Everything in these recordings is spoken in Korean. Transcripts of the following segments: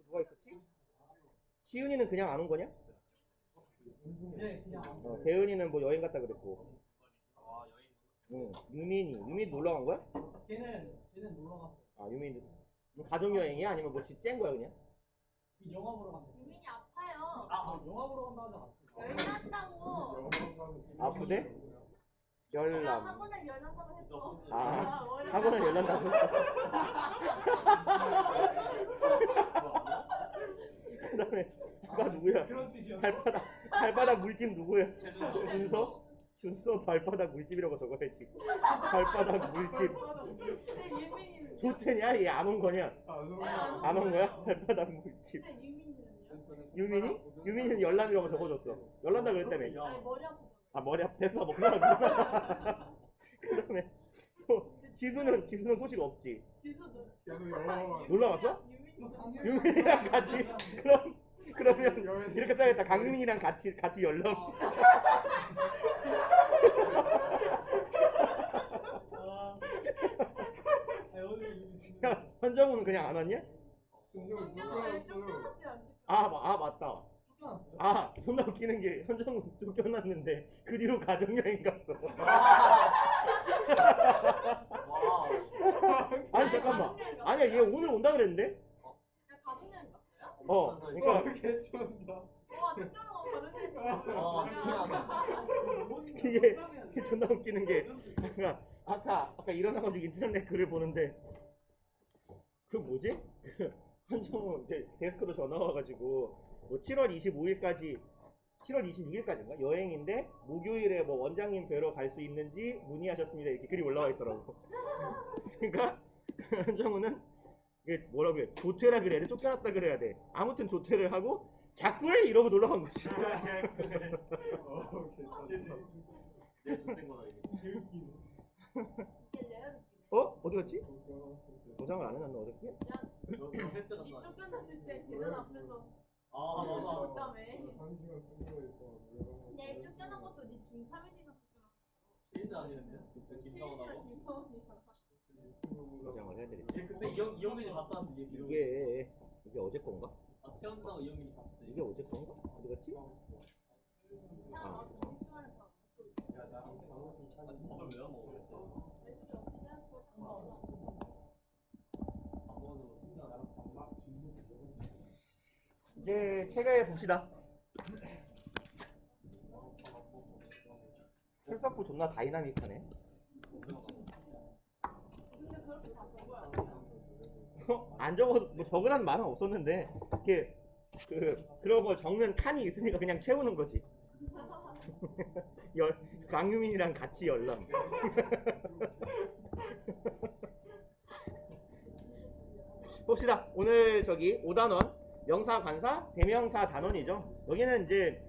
누가 있었지? 시윤이는 그냥 안 온 거냐? 네, 그냥 대은이는 뭐 여행 갔다 그랬고. 응. 유민이 놀러 간 거야? 걔는 놀러 갔어요. 아, 유민이 뭐 가족 여행이야? 아니면 뭐 집 짠 거야 그냥? 영화 보러 간댔어요. 유민이 아파요. 영화 보러 간다 하지 않았어요? 열난다고. 아프대? 야, 열남. 학원에 열난다고 했어. 아, 머리 학원을 열난다고? 그 다음에 아까 누구야? 그런 뜻이었어. 발바닥 물집 누구야? 준서 발바닥 물집이라고 적어야지. 발바닥 물집. 근데 유민이는. 좋대냐? 얘 안 온 거냐? 안 온 거야? 발바닥 물집. 근데 유민이는요? 유민이? 유민이는 열남이라고 적어줬어. 열난다 그랬다며. 아니 머리 아프다. 아, 머리 됐어. 뭐 그만. 그 다음에 또 지수는 소식 없지. 지수도. 놀러 갔어? 유민이. 유민이랑 같이. 그러면 이렇게 써야겠다. 강유민이랑 같이 열람. 야, 현정우는 그냥 안 왔냐? 성경을 쫓겨났어요, 안 아 맞다. 쫓겨났어요? 아, 존나 웃기는 게 현정우 쫓겨났는데 그 뒤로 가족여행 갔어. 아니 잠깐만. 아니야, 얘 오늘 온다 그랬는데? 가족여행 갔어요? 그러니까 괜찮다. 와, 쫓겨나고 가족여행 갔어. 이게 존나 웃기는 게 아까 일어나가지고 인터넷 글을 보는데 그 뭐지? 그 현정우 이제 데스크로 전화 와가지고 뭐 7월 25일까지 7월 26일까지인가 여행인데 목요일에 뭐 원장님 뵈러 갈 수 있는지 문의하셨습니다 이렇게 글이 올라와 있더라고. 그러니까 현정우는 이게 뭐라고 해? 조퇴라 그래야 돼? 쫓겨났다 그래야 돼? 아무튼 조퇴를 하고 갸꿀 이러고 놀러 간 거지. 어디 갔지? 보장을 안 해놨나 어저께? 이 쫓겨났을 때 계단 앞에서 맞아. 그다음에 내 쫓겨난 것도 네 중3이니까 쫓겨났어. 보장을 해야되겠지. 그때 이영민이 봤다는데 이게 어제 건가? 최현수하고 이영민이 봤을 때 이게 어제 건가? 어디 갔지? 밥을 왜 안 먹어? 이제 책을 봅시다. 출석부 존나 다이나믹하네. 안 적어도 뭐 적으라는 말은 없었는데 이렇게 그런 거 적는 칸이 있으니까 그냥 채우는 거지. 강유민이랑 같이 열람. 봅시다. 오늘 저기 5단원 명사, 관사, 대명사, 단원이죠. 여기는 이제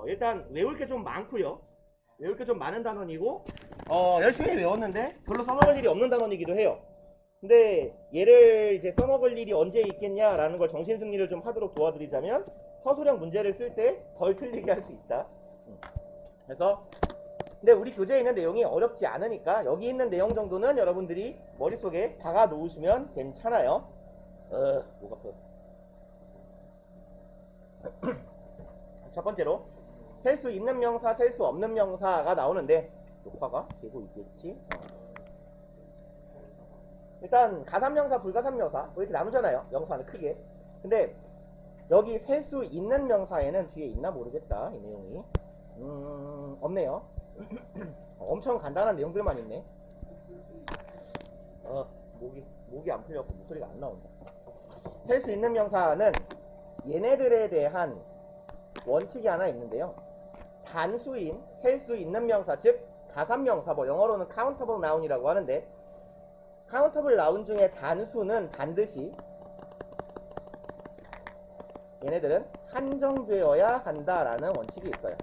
일단 외울 게 좀 많고요. 외울 게 좀 많은 단원이고 열심히 외웠는데 별로 써먹을 일이 없는 단원이기도 해요. 근데 얘를 이제 써먹을 일이 언제 있겠냐라는 걸 정신승리를 좀 하도록 도와드리자면 서술형 문제를 쓸 때 덜 틀리게 할 수 있다. 그래서 근데 우리 교재에 있는 내용이 어렵지 않으니까 여기 있는 내용 정도는 여러분들이 머릿속에 박아 놓으시면 괜찮아요. 목 아파. 첫 번째로 셀 수 있는 명사, 셀 수 없는 명사가 나오는데 녹화가 되고 있겠지? 일단 가산명사, 불가산명사 뭐 이렇게 나누잖아요. 명사는 크게. 근데 여기 셀 수 있는 명사에는 뒤에 있나 모르겠다. 이 내용이 없네요. 엄청 간단한 내용들만 있네. 목이 안 풀려서 목소리가 안 나온다. 셀 수 있는 명사는 얘네들에 대한 원칙이 하나 있는데요. 단수인 셀 수 있는 명사, 즉 가산명사, 뭐 영어로는 countable noun이라고 하는데 countable noun 중에 단수는 반드시 얘네들은 한정되어야 한다라는 원칙이 있어요.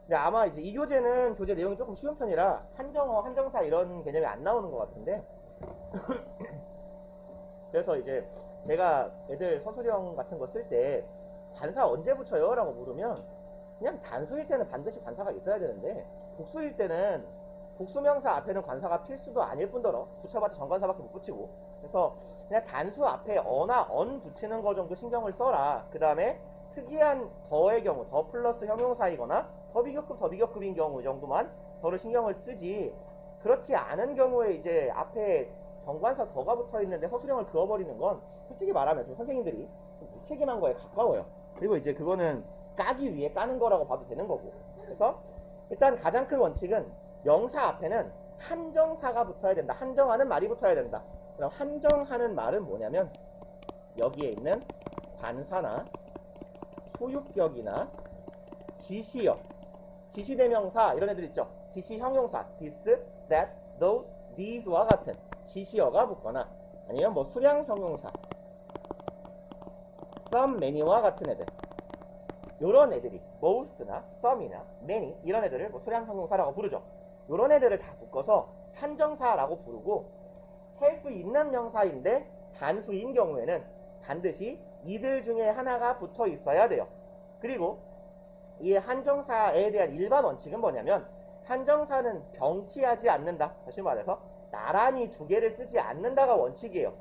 근데 아마 이제 이 교재는 교재 내용이 조금 쉬운 편이라 한정어, 한정사 이런 개념이 안 나오는 것 같은데 그래서 이제 제가 애들 서술형 같은 거 쓸 때 관사 언제 붙여요? 라고 물으면 그냥 단수일 때는 반드시 관사가 있어야 되는데 복수일 때는 복수명사 앞에는 관사가 필수도 아닐 뿐더러 붙여봤자 정관사밖에 못 붙이고, 그래서 그냥 단수 앞에 어나 언 붙이는 거 정도 신경을 써라. 그 다음에 특이한 더의 경우, 더 플러스 형용사이거나 더 비교급인 경우 정도만 더를 신경을 쓰지, 그렇지 않은 경우에 이제 앞에 정관사 더가 붙어 있는데 허수령을 그어버리는 건 솔직히 말하면 좀 선생님들이 좀 무책임한 거에 가까워요. 그리고 이제 그거는 까기 위해 까는 거라고 봐도 되는 거고. 그래서 일단 가장 큰 원칙은 명사 앞에는 한정사가 붙어야 된다. 한정하는 말이 붙어야 된다. 그럼 한정하는 말은 뭐냐면 여기에 있는 관사나 소유격이나 지시역, 지시대명사 이런 애들 있죠. 지시형용사 this, that, those, these와 같은 지시어가 붙거나 아니면 뭐 수량형용사 some, many와 같은 애들, 요런 애들이 most나 some이나 many 이런 애들을 뭐 수량형용사라고 부르죠. 요런 애들을 다 묶어서 한정사라고 부르고, 셀 수 있는 명사인데 단수인 경우에는 반드시 이들 중에 하나가 붙어 있어야 돼요. 그리고 이 한정사에 대한 일반 원칙은 뭐냐면 한정사는 병치하지 않는다. 다시 말해서 나란히 두 개를 쓰지 않는다가 원칙이에요.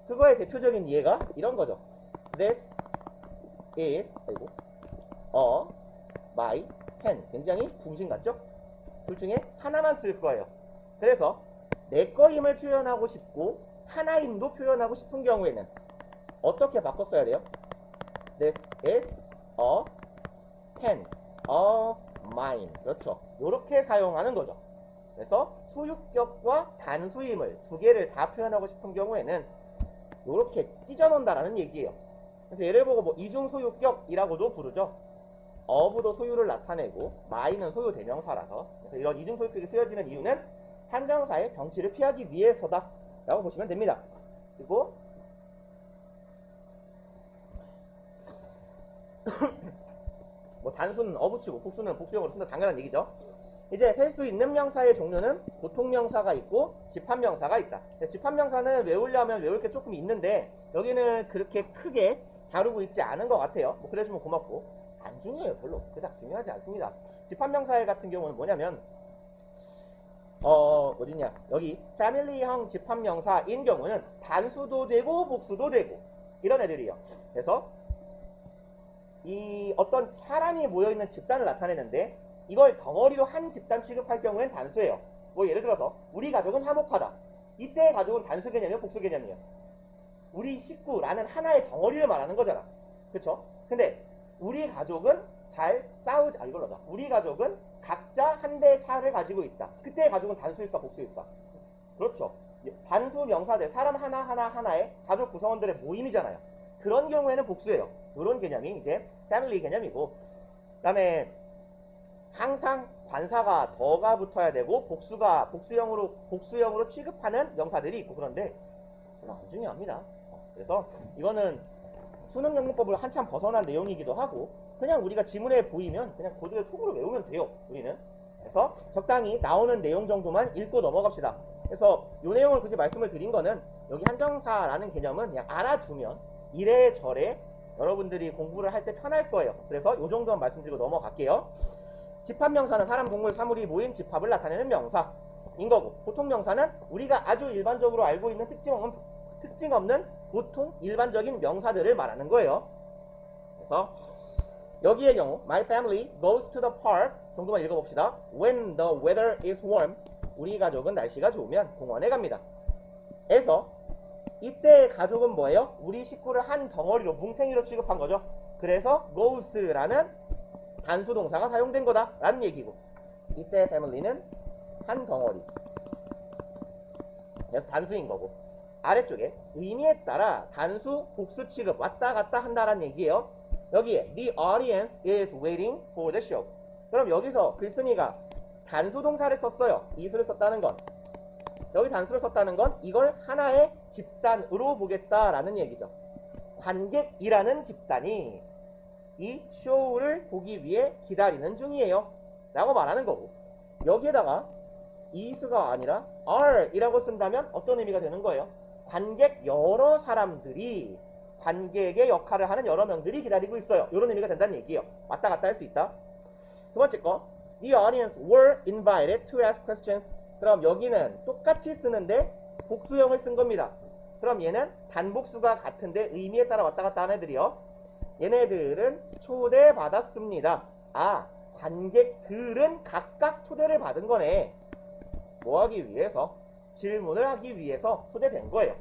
그거의 대표적인 예가 이런 거죠. This is a my pen. 굉장히 중심 같죠? 둘 중에 하나만 쓸 거예요. 그래서 내 거임을 표현하고 싶고 하나임도 표현하고 싶은 경우에는 어떻게 바꿔 써야 돼요? This is a pen of mine. 그렇죠. 이렇게 사용하는 거죠. 그래서 소유격과 단수임을 두 개를 다 표현하고 싶은 경우에는 이렇게 찢어 놓는다라는 얘기예요. 그래서 얘를 보고 뭐 이중 소유격이라고도 부르죠. of도 소유를 나타내고 my는 소유 대명사라서, 그래서 이런 이중 소유격이 쓰여지는 이유는 한정사의 병치를 피하기 위해서다 라고 보시면 됩니다. 그리고 뭐 단수는 어붙이고 복수는 복수형으로 쓴다, 당연한 얘기죠. 이제 셀 수 있는 명사의 종류는 보통명사가 있고 집합명사가 있다. 집합명사는 외우려면 외울 게 조금 있는데 여기는 그렇게 크게 다루고 있지 않은 것 같아요. 뭐 그래주면 고맙고, 안 중요해요. 별로 그닥 중요하지 않습니다. 집합명사 같은 경우는 뭐냐면 어디냐, 여기 패밀리형 집합명사인 경우는 단수도 되고 복수도 되고 이런 애들이에요. 그래서 이 어떤 사람이 모여있는 집단을 나타내는데 이걸 덩어리로 한 집단 취급할 경우엔 단수예요. 뭐 예를 들어서 우리 가족은 화목하다. 이때의 가족은 단수 개념이에요, 복수 개념이에요? 우리 식구라는 하나의 덩어리를 말하는 거잖아. 그쵸? 근데 우리 가족은 잘 싸우지, 이걸로 하자. 우리 가족은 각자 한 대의 차를 가지고 있다. 그때의 가족은 단수일까 복수일까? 그렇죠. 단수 명사들, 사람 하나의 가족 구성원들의 모임이잖아요. 그런 경우에는 복수예요. 이런 개념이 이제 패밀리 개념이고, 그 다음에 항상 관사가 더가 붙어야 되고 복수형으로 취급하는 명사들이 있고, 그런데 별로 안 중요합니다. 그래서 이거는 수능 영문법을 한참 벗어난 내용이기도 하고 그냥 우리가 지문에 보이면 그냥 그대로 속으로 외우면 돼요, 우리는. 그래서 적당히 나오는 내용 정도만 읽고 넘어갑시다. 그래서 이 내용을 굳이 말씀을 드린 거는 여기 한정사라는 개념은 그냥 알아두면 이래저래 여러분들이 공부를 할 때 편할 거예요. 그래서 이 정도만 말씀드리고 넘어갈게요. 집합명사는 사람, 동물, 사물이 모인 집합을 나타내는 명사인 거고, 보통명사는 우리가 아주 일반적으로 알고 있는 특징 없는 보통 일반적인 명사들을 말하는 거예요. 그래서 여기의 경우 My family goes to the park 정도만 읽어봅시다. When the weather is warm. 우리 가족은 날씨가 좋으면 공원에 갑니다. 에서 이때 가족은 뭐예요? 우리 식구를 한 덩어리로 뭉탱이로 취급한 거죠. 그래서 goes라는 단수 동사가 사용된 거다 라는 얘기고, 이때 family는 한 덩어리, 그래서 단수인 거고, 아래쪽에 의미에 따라 단수, 복수 취급 왔다 갔다 한다라는 얘기예요. 여기에 the audience is waiting for the show. 그럼 여기서 글쓴이가 단수 동사를 썼어요. is를 썼다는 건, 여기 단수를 썼다는 건 이걸 하나의 집단으로 보겠다라는 얘기죠. 관객이라는 집단이 이 쇼를 보기 위해 기다리는 중이에요 라고 말하는 거고, 여기에다가 is가 아니라 are 이라고 쓴다면 어떤 의미가 되는 거예요? 관객 여러 사람들이, 관객의 역할을 하는 여러 명들이 기다리고 있어요. 이런 의미가 된다는 얘기예요. 왔다 갔다 할 수 있다. 두 번째 거, The audience were invited to ask questions. 그럼 여기는 똑같이 쓰는데 복수형을 쓴 겁니다. 그럼 얘는 단복수가 같은데 의미에 따라 왔다 갔다 하는 애들이요. 얘네들은 초대받았습니다. 아, 관객들은 각각 초대를 받은 거네. 뭐 하기 위해서? 질문을 하기 위해서 초대된 거예요.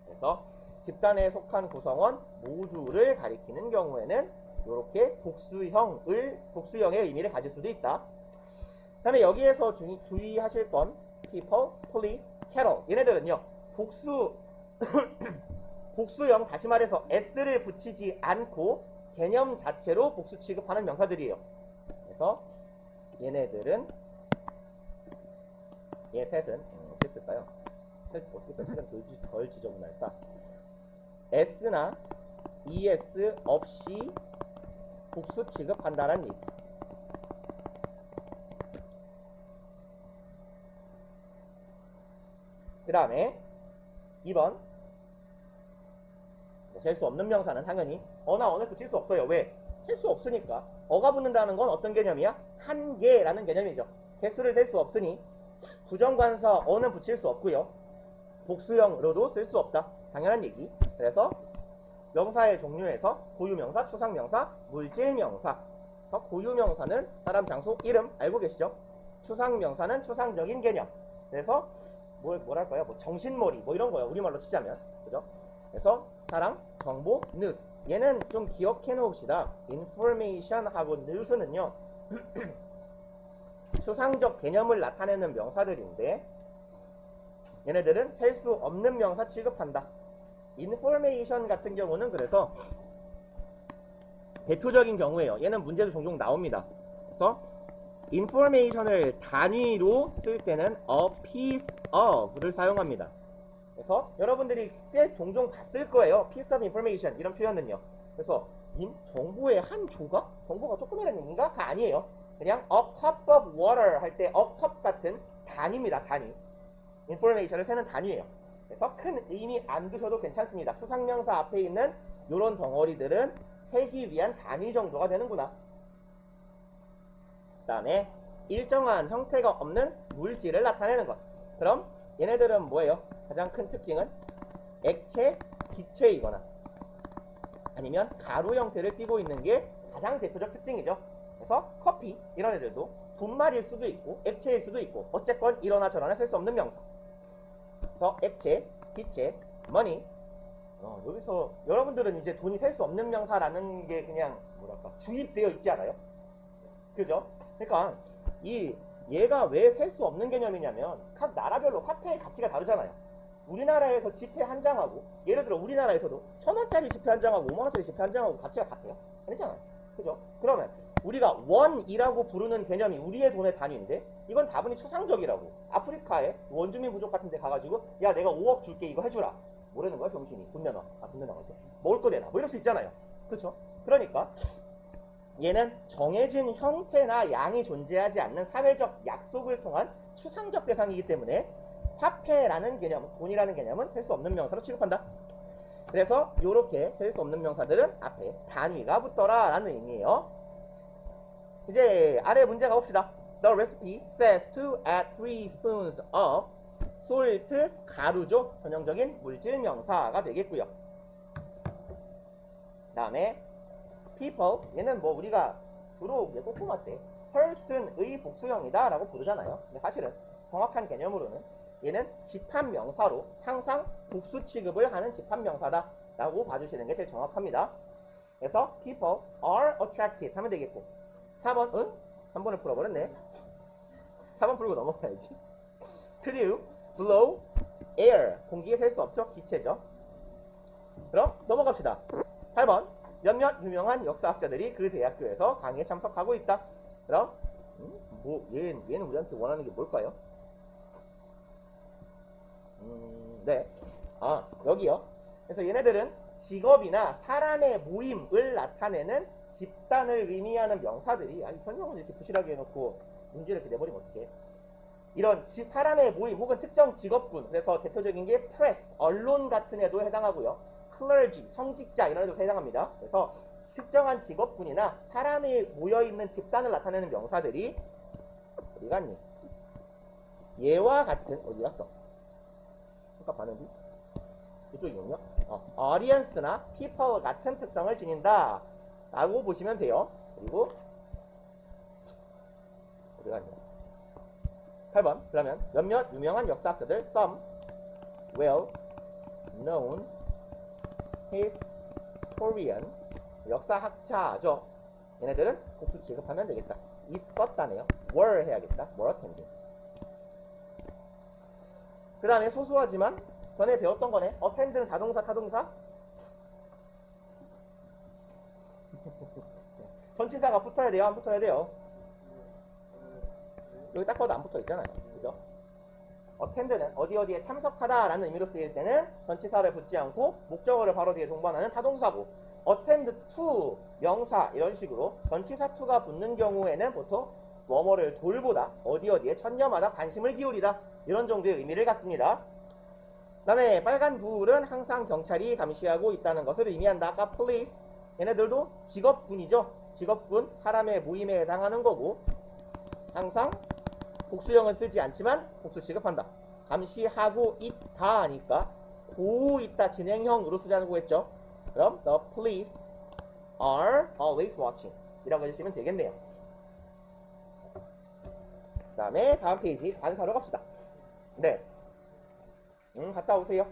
그래서 집단에 속한 구성원 모두를 가리키는 경우에는 이렇게 복수형의 의미를 가질 수도 있다. 그 다음에 여기에서 주의하실 건 people, police, cattle. 얘네들은요, 복수형, 다시 말해서 s를 붙이지 않고 개념 자체로 복수 취급하는 명사들이에요. 그래서 얘네들은, 얘 셋은 어떻게 쓸까요? 어떻게 쓸까? 덜 지저분할까? s나 es 없이 복수 취급한다는 얘기. 그 다음에 2번, 셀 수 없는 명사는 당연히 어나 어를 붙일 수 없어요. 왜? 셀 수 없으니까. 어가 붙는다는 건 어떤 개념이야? 한계라는 개념이죠. 개수를 셀 수 없으니 부정관사 어는 붙일 수 없고요. 복수형으로도 쓸 수 없다. 당연한 얘기. 그래서 명사의 종류에서 고유명사, 추상명사, 물질명사. 그래서 고유명사는 사람, 장소, 이름 알고 계시죠? 추상명사는 추상적인 개념. 그래서 뭐랄까요? 뭐 정신머리 뭐 이런 거예요. 우리말로 치자면. 그죠? 그래서 사람, 정보, news. 얘는 좀 기억해 놓읍시다. information하고 news는요. 추상적 개념을 나타내는 명사들인데 얘네들은 셀 수 없는 명사 취급한다. information 같은 경우는 그래서 대표적인 경우에요. 얘는 문제도 종종 나옵니다. 그래서 information을 단위로 쓸 때는 a piece of를 사용합니다. 그래서 여러분들이 꽤 종종 봤을 거예요. piece of information 이런 표현은요. 그래서 정보의 한 조각? 정보가 조금이라는 얘기인가?가 아니에요. 그냥 a cup of water 할 때 a cup 같은 단위입니다. 단위. information을 세는 단위예요. 그래서 큰 의미 안 두셔도 괜찮습니다. 추상명사 앞에 있는 이런 덩어리들은 세기 위한 단위 정도가 되는구나. 그 다음에 일정한 형태가 없는 물질을 나타내는 것. 그럼 얘네들은 뭐예요? 가장 큰 특징은 액체, 기체이거나 아니면 가루 형태를 띠고 있는 게 가장 대표적 특징이죠. 그래서 커피 이런 애들도 분말일 수도 있고 액체일 수도 있고 어쨌건 이러나 저러나 셀 수 없는 명사. 그래서 액체, 기체, money. 여기서 여러분들은 이제 돈이 셀 수 없는 명사라는 게 그냥 뭐랄까 주입되어 있지 않아요? 그죠? 그러니까 얘가 왜 셀 수 없는 개념이냐면 각 나라별로 화폐의 가치가 다르잖아요. 우리나라에서 지폐 한 장하고 예를 들어 우리나라에서도 1,000원짜리 지폐 한 장하고 5만원짜리 지폐 한 장하고 가치가 같아요? 아니잖아요. 그죠? 그러면 우리가 원이라고 부르는 개념이 우리의 돈의 단위인데 이건 다분히 추상적이라고. 아프리카에 원주민 부족 같은 데 가가지고 야 내가 5억 줄게 이거 해주라. 뭐라는 거야 병신이. 돈 내놔. 돈 내놔가지고 먹을 거 내놔. 뭐 이럴 수 있잖아요. 그쵸? 그러니까 얘는 정해진 형태나 양이 존재하지 않는 사회적 약속을 통한 추상적 대상이기 때문에 화폐라는 개념, 돈이라는 개념은 셀 수 없는 명사로 취급한다. 그래서 이렇게 셀 수 없는 명사들은 앞에 단위가 붙더라 라는 의미예요. 이제 아래 문제 가봅시다. The recipe says to add 3 spoons of salt, 가루죠. 전형적인 물질 명사가 되겠고요. 그 다음에 people, 얘는 뭐 우리가 주로 꼬꼬마 때 person의 복수형이다 라고 부르잖아요. 근데 사실은 정확한 개념으로는 얘는 집합명사로 항상 복수 취급을 하는 집합명사다 라고 봐주시는 게 제일 정확합니다. 그래서 people are attracted 하면 되겠고 4번, 응? 3번을 풀어버렸네. 4번 풀고 넘어가야지. crew, blow, air, 공기에 셀 수 없죠? 기체죠. 그럼 넘어갑시다. 8번, 몇몇 유명한 역사학자들이 그 대학교에서 강의에 참석하고 있다. 그럼 얘는 우리한테 원하는 게 뭘까요? 네. 여기요. 그래서 얘네들은 직업이나 사람의 모임을 나타내는 집단을 의미하는 명사들이 이 설명을 이렇게 부실하게 해놓고 문제를 이렇게 내버리면 어떡해. 이런 사람의 모임 혹은 특정 직업군, 그래서 대표적인 게 프레스, 언론 같은 애도 해당하고요. 클러지, 성직자 이런 애도 해당합니다. 그래서 특정한 직업군이나 사람이 모여있는 집단을 나타내는 명사들이 어디 갔니? 얘와 같은 어디 갔어? 잠깐 봤는데 이쪽이군요. audience나 people 같은 특성을 지닌다 라고 보시면 돼요. 그리고 어디 갔니? 8번 그러면 몇몇 유명한 역사학자들 some well known historian 역사학자죠. 얘네들은 복수 취급하면 되겠다. 있었다네요. were 해야겠다. were attending. 그 다음에 소소하지만 전에 배웠던 거네. attend는 자동사 타동사 전치사가 붙어야 돼요? 안 붙어야 돼요? 여기 딱 봐도 안 붙어 있잖아요. 그죠? attend는 어디에 참석하다 라는 의미로 쓰일 때는 전치사를 붙지 않고 목적어를 바로 뒤에 동반하는 타동사고, attend to 명사 이런 식으로 전치사 to가 붙는 경우에는 보통 뭐뭐를 돌보다 어디에 천념하다 관심을 기울이다 이런 정도의 의미를 갖습니다. 그 다음에 빨간 불은 항상 경찰이 감시하고 있다는 것을 의미한다. 아까 police 얘네들도 직업군이죠. 직업군 사람의 모임에 해당하는 거고 항상 복수형은 쓰지 않지만 복수 취급한다. 감시하고 있다 하니까 고 있다 진행형으로 쓰자고 했죠. 그럼 the police are always watching 이라고 해주시면 되겠네요. 그 다음에 다음 페이지 관사로 갑시다. 네. 갔다 오세요.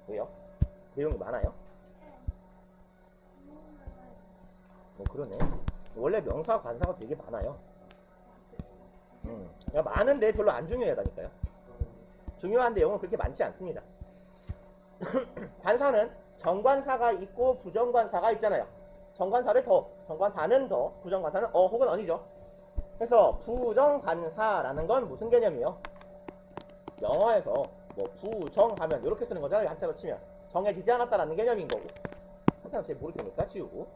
왜요? 내용이 많아요? 그러네. 원래 명사 관사가 되게 많아요. 많은데 별로 안 중요하다니까요. 중요한 내용은 그렇게 많지 않습니다. 관사는 정관사가 있고 부정관사가 있잖아요. 정관사를 더, 정관사는 더, 부정관사는 혹은 언이죠. 그래서 부정관사라는 건 무슨 개념이에요? 영어에서 뭐 부정하면 이렇게 쓰는 거잖아요. 한자로 치면 정해지지 않았다라는 개념인 거고. 한자로 잘 모를 테니까 지우고.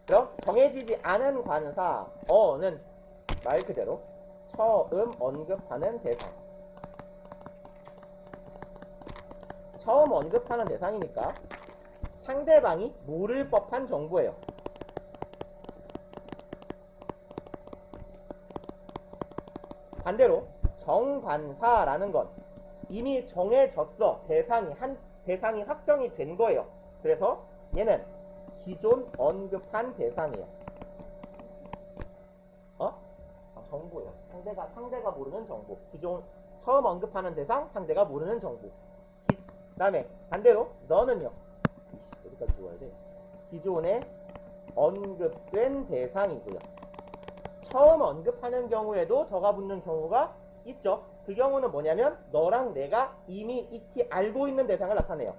그럼 정해지지 않은 관사 어는 말 그대로 처음 언급하는 대상. 처음 언급하는 대상이니까 상대방이 모를 법한 정보예요. 반대로 정관사라는 건 이미 정해졌어. 대상이 확정이 된 거예요. 그래서 얘는 기존 언급한 대상이에요. 정보예요. 상대가 모르는 정보. 기존 처음 언급하는 대상, 상대가 모르는 정보. 그 다음에 반대로 너는요. 여기까지 지워야 돼. 기존에 언급된 대상이고요. 처음 언급하는 경우에도 더가 붙는 경우가 있죠. 그 경우는 뭐냐면 너랑 내가 이미 익히 알고 있는 대상을 나타내요.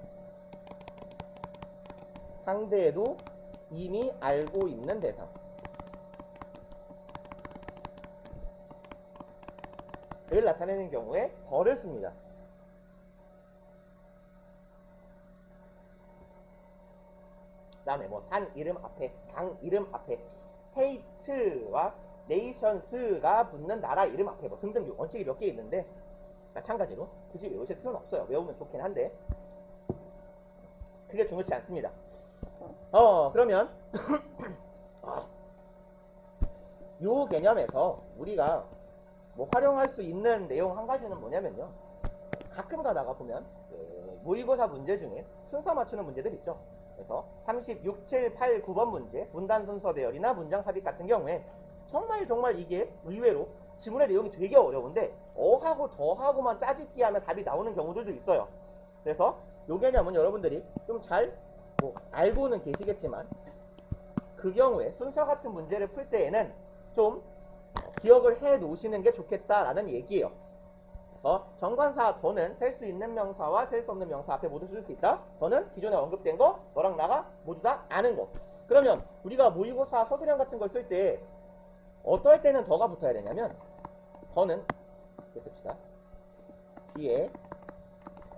상대에도 이미 알고 있는 대상. 를 나타내는 경우에 더를 씁니다. 그 다음에 뭐 산 이름 앞에, 강 이름 앞에, 스테이트와 네이션스가 붙는 나라 이름 앞에 뭐 등등 원칙이 몇 개 있는데 마찬가지로 굳이 외우실 필요는 없어요. 외우면 좋긴 한데 그게 중요치 않습니다. 그러면 요 개념에서 우리가 뭐 활용할 수 있는 내용 한 가지는 뭐냐면요. 가끔 가다가 보면 모의고사 문제 중에 순서 맞추는 문제들 있죠. 그래서 36, 7, 8, 9번 문제 문단 순서 대열이나 문장 삽입 같은 경우에 정말 이게 의외로 지문의 내용이 되게 어려운데 어하고 더하고만 짜집기 하면 답이 나오는 경우들도 있어요. 그래서 요 개념은 여러분들이 좀 잘 뭐 알고는 계시겠지만 그 경우에 순서 같은 문제를 풀 때에는 좀 기억을 해 놓으시는 게 좋겠다라는 얘기예요. 그래서 정관사 더는 셀 수 있는 명사와 셀 수 없는 명사 앞에 모두 쓸 수 있다. 더는 기존에 언급된 거 너랑 나가 모두 다 아는 거. 그러면 우리가 모의고사 서술형 같은 걸 쓸 때 어떨 때는 더가 붙어야 되냐면 더는 이렇게 씁시다. 뒤에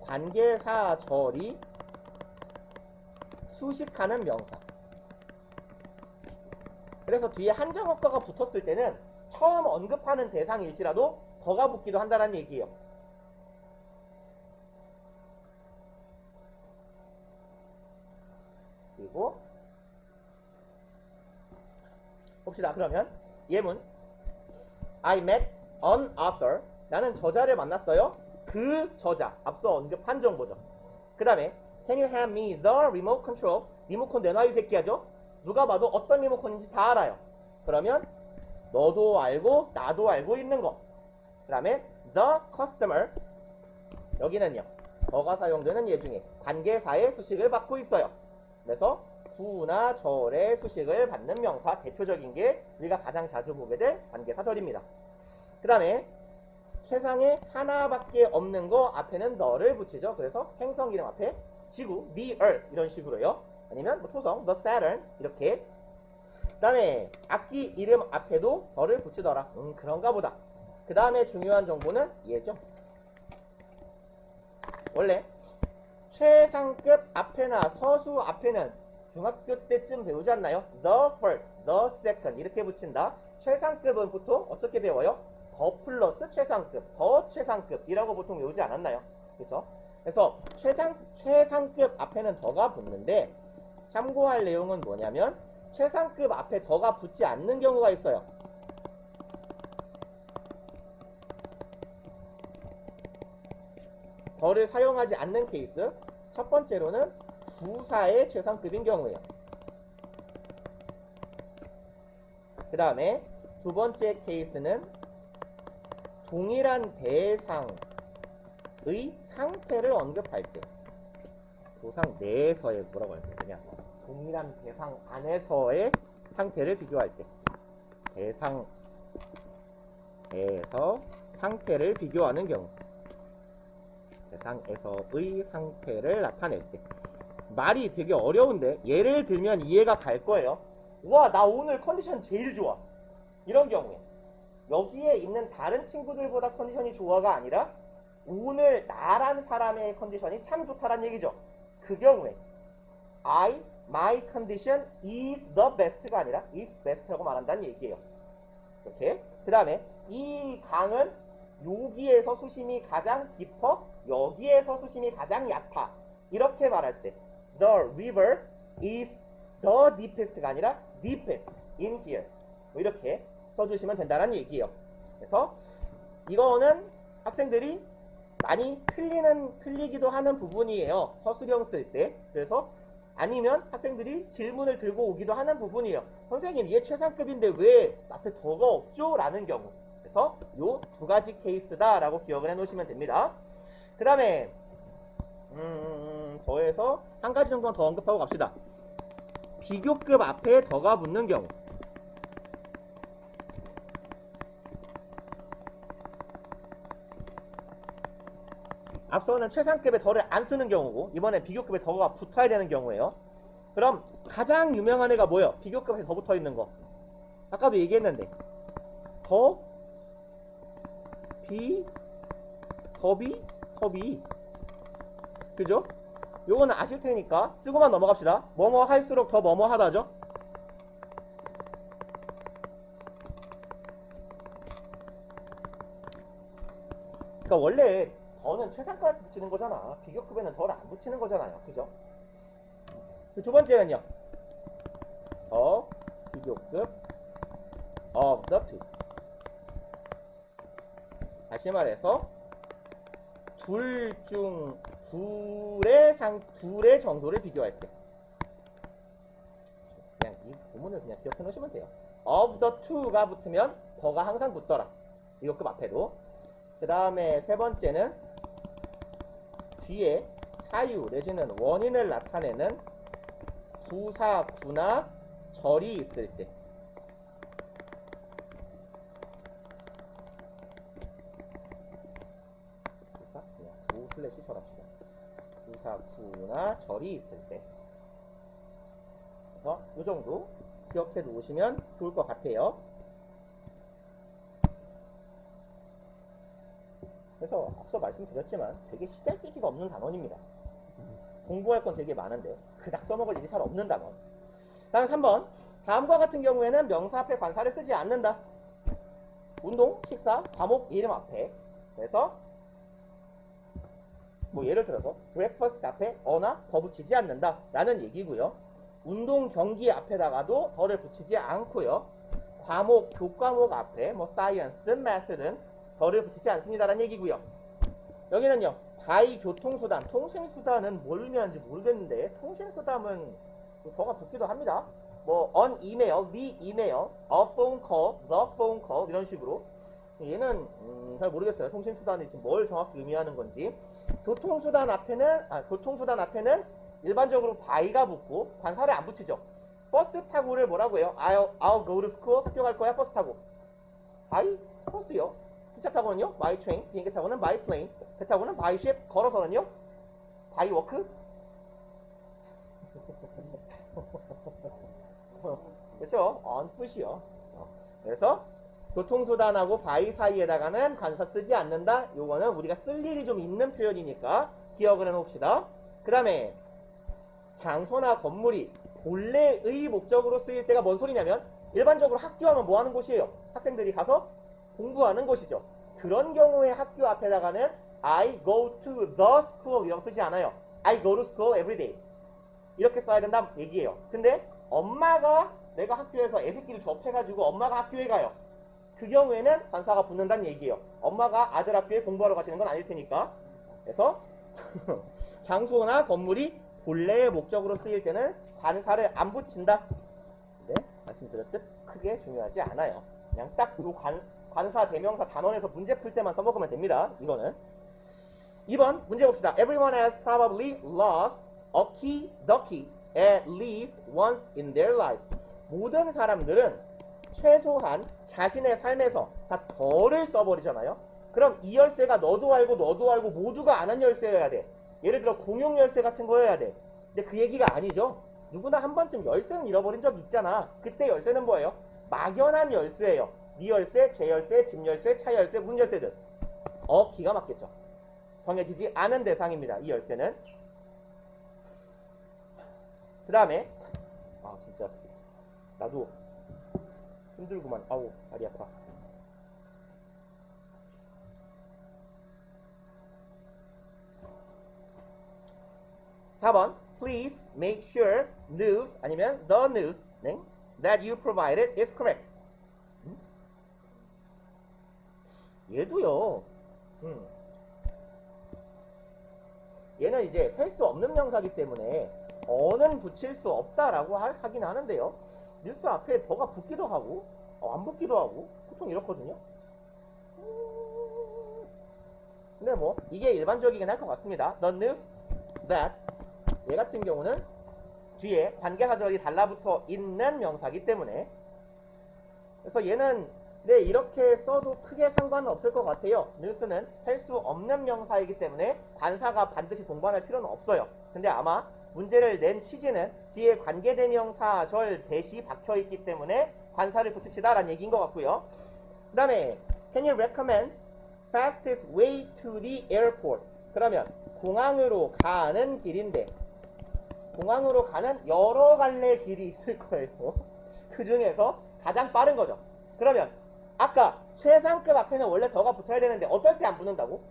관계사절이 수식하는 명사. 그래서 뒤에 한정어과가 붙었을 때는 처음 언급하는 대상일지라도 더가 붙기도 한다는 얘기예요. 있고. 봅시다. 그러면 예문 I met an author. 나는 저자를 만났어요. 그 저자. 앞서 언급한 정보죠. 그 다음에 Can you hand me the remote control? 리모컨 내놔 이 새끼야죠. 누가 봐도 어떤 리모컨인지 다 알아요. 그러면 너도 알고 나도 알고 있는 거. 그 다음에 the customer. 여기는요. 더가 사용되는 예 중에 관계사의 수식을 받고 있어요. 그래서 구나 절의 수식을 받는 명사 대표적인 게 우리가 가장 자주 보게 될 관계사절입니다. 그 다음에 세상에 하나밖에 없는 거 앞에는 너를 붙이죠. 그래서 행성 이름 앞에 지구, the earth 이런 식으로요. 아니면 뭐 토성, the Saturn 이렇게. 그 다음에 악기 이름 앞에도 너를 붙이더라. 그런가 보다. 그 다음에 중요한 정보는 얘죠. 원래 최상급 앞에나 서수 앞에는 중학교 때쯤 배우지 않나요? The first, the second 이렇게 붙인다. 최상급은 보통 어떻게 배워요? 더 플러스 최상급, 더 최상급이라고 보통 외우지 않았나요? 그렇죠? 그래서 최상급 앞에는 더가 붙는데 참고할 내용은 뭐냐면 최상급 앞에 더가 붙지 않는 경우가 있어요. 더를 사용하지 않는 케이스. 첫 번째로는 부사의 최상급인 경우예요. 그 다음에 두 번째 케이스는 동일한 대상의 상태를 언급할 때. 도상 내에서의 뭐라고 할 때 그냥 동일한 대상 안에서의 상태를 비교할 때. 대상에서 상태를 비교하는 경우. 대상에서의 상태를 나타낼 때. 말이 되게 어려운데 예를 들면 이해가 갈 거예요. 와, 나 오늘 컨디션 제일 좋아. 이런 경우에 여기에 있는 다른 친구들보다 컨디션이 좋아가 아니라 오늘 나란 사람의 컨디션이 참 좋다란 얘기죠. 그 경우에 my condition is the best가 아니라 is best라고 말한다는 얘기예요. 이렇게. 그 다음에 이 강은 여기에서 수심이 가장 깊어, 여기에서 수심이 가장 얕아. 이렇게 말할 때 the river is the deepest가 아니라 deepest in here. 뭐 이렇게 써주시면 된다는 얘기예요. 그래서 이거는 학생들이 많이 틀리기도 하는 부분이에요. 서술형 쓸 때. 그래서 아니면 학생들이 질문을 들고 오기도 하는 부분이에요. 선생님, 얘 최상급인데 왜 앞에 더가 없죠? 라는 경우. 그래서 요 두 가지 케이스다 라고 기억을 해 놓으시면 됩니다. 그 다음에 더해서 한 가지 정도만 더 언급하고 갑시다. 비교급 앞에 더가 붙는 경우. 앞서는 최상급에 더를 안 쓰는 경우고 이번엔 비교급에 더가 붙어야 되는 경우예요. 그럼 가장 유명한 애가 뭐예요? 비교급에 더 붙어 있는 거. 아까도 얘기했는데 더, 비, 더비. 그죠? 요거는 아실 테니까 쓰고만 넘어갑시다. 뭐뭐 할수록 더 뭐뭐 하다죠? 그러니까 원래 더는 최상급에 붙이는 거잖아. 비교급에는 더를 안 붙이는 거잖아요. 그죠? 두 번째는요. 더 비교급 of the two. 다시 말해서 둘 중 둘의 정도를 비교할 때. 그냥 이 부분을 그냥 기억해 놓으시면 돼요. of the two가 붙으면 더가 항상 붙더라. 비교급 앞에도. 그 다음에 세 번째는 뒤에 사유 내지는 원인을 나타내는 부사, 구나 절이 있을 때. 부사, 그냥 구 슬래시 절합시다. 부사, 구나 절이 있을 때. 그래서 이 정도 기억해 놓으시면 좋을 것 같아요. 그래서 앞서 말씀드렸지만 되게 시잘데기가 없는 단원입니다. 공부할 건 되게 많은데 그닥 써먹을 일이 잘 없는 단원. 다음 3번. 다음과 같은 경우에는 명사 앞에 관사를 쓰지 않는다. 운동, 식사, 과목 이름 앞에. 그래서 뭐 예를 들어서 breakfast 앞에 어나 더 붙이지 않는다 라는 얘기고요. 운동 경기 앞에다가도 덜을 붙이지 않고요. 과목, 교과목 앞에 뭐 사이언스든 매스든 덜을 붙이지 않습니다라는 얘기고요. 여기는요. 바이 교통수단, 통신수단은 뭘 의미하는지 모르겠는데 통신수단은 더가 붙기도 합니다. 뭐 on email, the email, a phone call, the phone call 이런 식으로 얘는 잘 모르겠어요. 통신수단이 지금 뭘 정확히 의미하는 건지. 교통수단 앞에는 일반적으로 by가 붙고 관사를 안 붙이죠. 버스 타고를 뭐라고 해요? I'll go to school. 학교 갈 거야. 버스 타고. by 버스요. 기차 타고는요? by train. 비행기 타고는 by plane. 배 타고는 by ship. 걸어서는요? by walk. 그렇죠? on foot이요. 그래서 교통수단하고 by 사이에다가는 관사 쓰지 않는다. 요거는 우리가 쓸 일이 좀 있는 표현이니까 기억을 해놓읍시다. 그 다음에 장소나 건물이 본래의 목적으로 쓰일 때가 뭔 소리냐면 일반적으로 학교하면 뭐 하는 곳이에요? 학생들이 가서 공부하는 곳이죠. 그런 경우에 학교 앞에다가는 I go to the school 이라고 쓰지 않아요. I go to school every day 이렇게 써야 된다 얘기예요. 근데 엄마가 내가 학교에서 애새끼를 접해가지고 엄마가 학교에 가요. 그 경우에는 관사가 붙는다는 얘기예요. 엄마가 아들 학교에 공부하러 가시는 건 아닐 테니까. 그래서 장소나 건물이 본래의 목적으로 쓰일 때는 관사를 안 붙인다. 네, 말씀드렸듯 크게 중요하지 않아요. 그냥 딱 요 관사 대명사 단원에서 문제 풀 때만 써먹으면 됩니다. 이거는 2번 문제 봅시다. Everyone has probably lost a key, the key, at least once in their lives. 모든 사람들은 최소한 자신의 삶에서 자 덜을 써버리잖아요. 그럼 이 열쇠가 너도 알고 모두가 아는 열쇠여야 돼. 예를 들어 공용 열쇠 같은 거여야 돼. 근데 그 얘기가 아니죠. 누구나 한 번쯤 열쇠는 잃어버린 적 있잖아. 그때 열쇠는 뭐예요? 막연한 열쇠예요. 네 열쇠, 제 열쇠, 집 열쇠, 차 열쇠, 문 열쇠들. 기가 막겠죠. 정해지지 않은 대상입니다. 이 열쇠는. 그 다음에 진짜 나도 힘들구만. 아우 다리 아파. (4번) Please make sure news 아니면 the news that you provided is correct. 얘도요. 얘는 이제 셀 수 없는 명사기 때문에 어는 붙일 수 없다라고 하긴 하는데요. 뉴스 앞에 더가 붙기도 하고 안 붙기도 하고 보통 이렇거든요. 근데 뭐 이게 일반적이긴 할 것 같습니다. The news that 얘 같은 경우는 뒤에 관계사절이 달라붙어 있는 명사기 때문에 그래서 얘는 네 이렇게 써도 크게 상관은 없을 것 같아요. news는 셀 수 없는 명사이기 때문에 관사가 반드시 동반할 필요는 없어요. 근데 아마 문제를 낸 취지는 뒤에 관계대명사절 대시 박혀있기 때문에 관사를 붙입시다 라는 얘기인 것 같고요. 그 다음에 Can you recommend fastest way to the airport? 그러면 공항으로 가는 길인데 공항으로 가는 여러 갈래 길이 있을 거예요. 그 중에서 가장 빠른 거죠. 그러면 아까 최상급 앞에는 원래 더가 붙어야 되는데 어떨 때 안 붙는다고?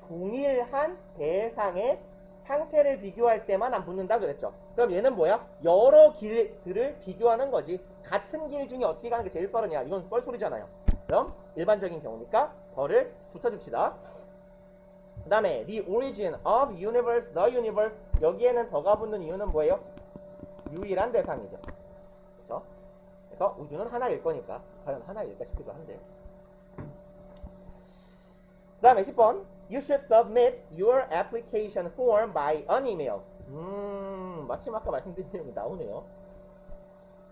동일한 대상의 상태를 비교할 때만 안 붙는다 그랬죠. 그럼 얘는 뭐야? 여러 길들을 비교하는 거지. 같은 길 중에 어떻게 가는 게 제일 빠르냐? 이건 뻘소리잖아요. 그럼 일반적인 경우니까 더를 붙여줍시다. 그 다음에 the origin of universe, the universe 여기에는 더가 붙는 이유는 뭐예요? 유일한 대상이죠. 그렇죠? 그래서 우주는 하나일 거니까 과연 하나일까 싶기도 한데. 그 다음에 10번 You should submit your application form by an email. 마침 아까 말씀드린 내용이 나오네요.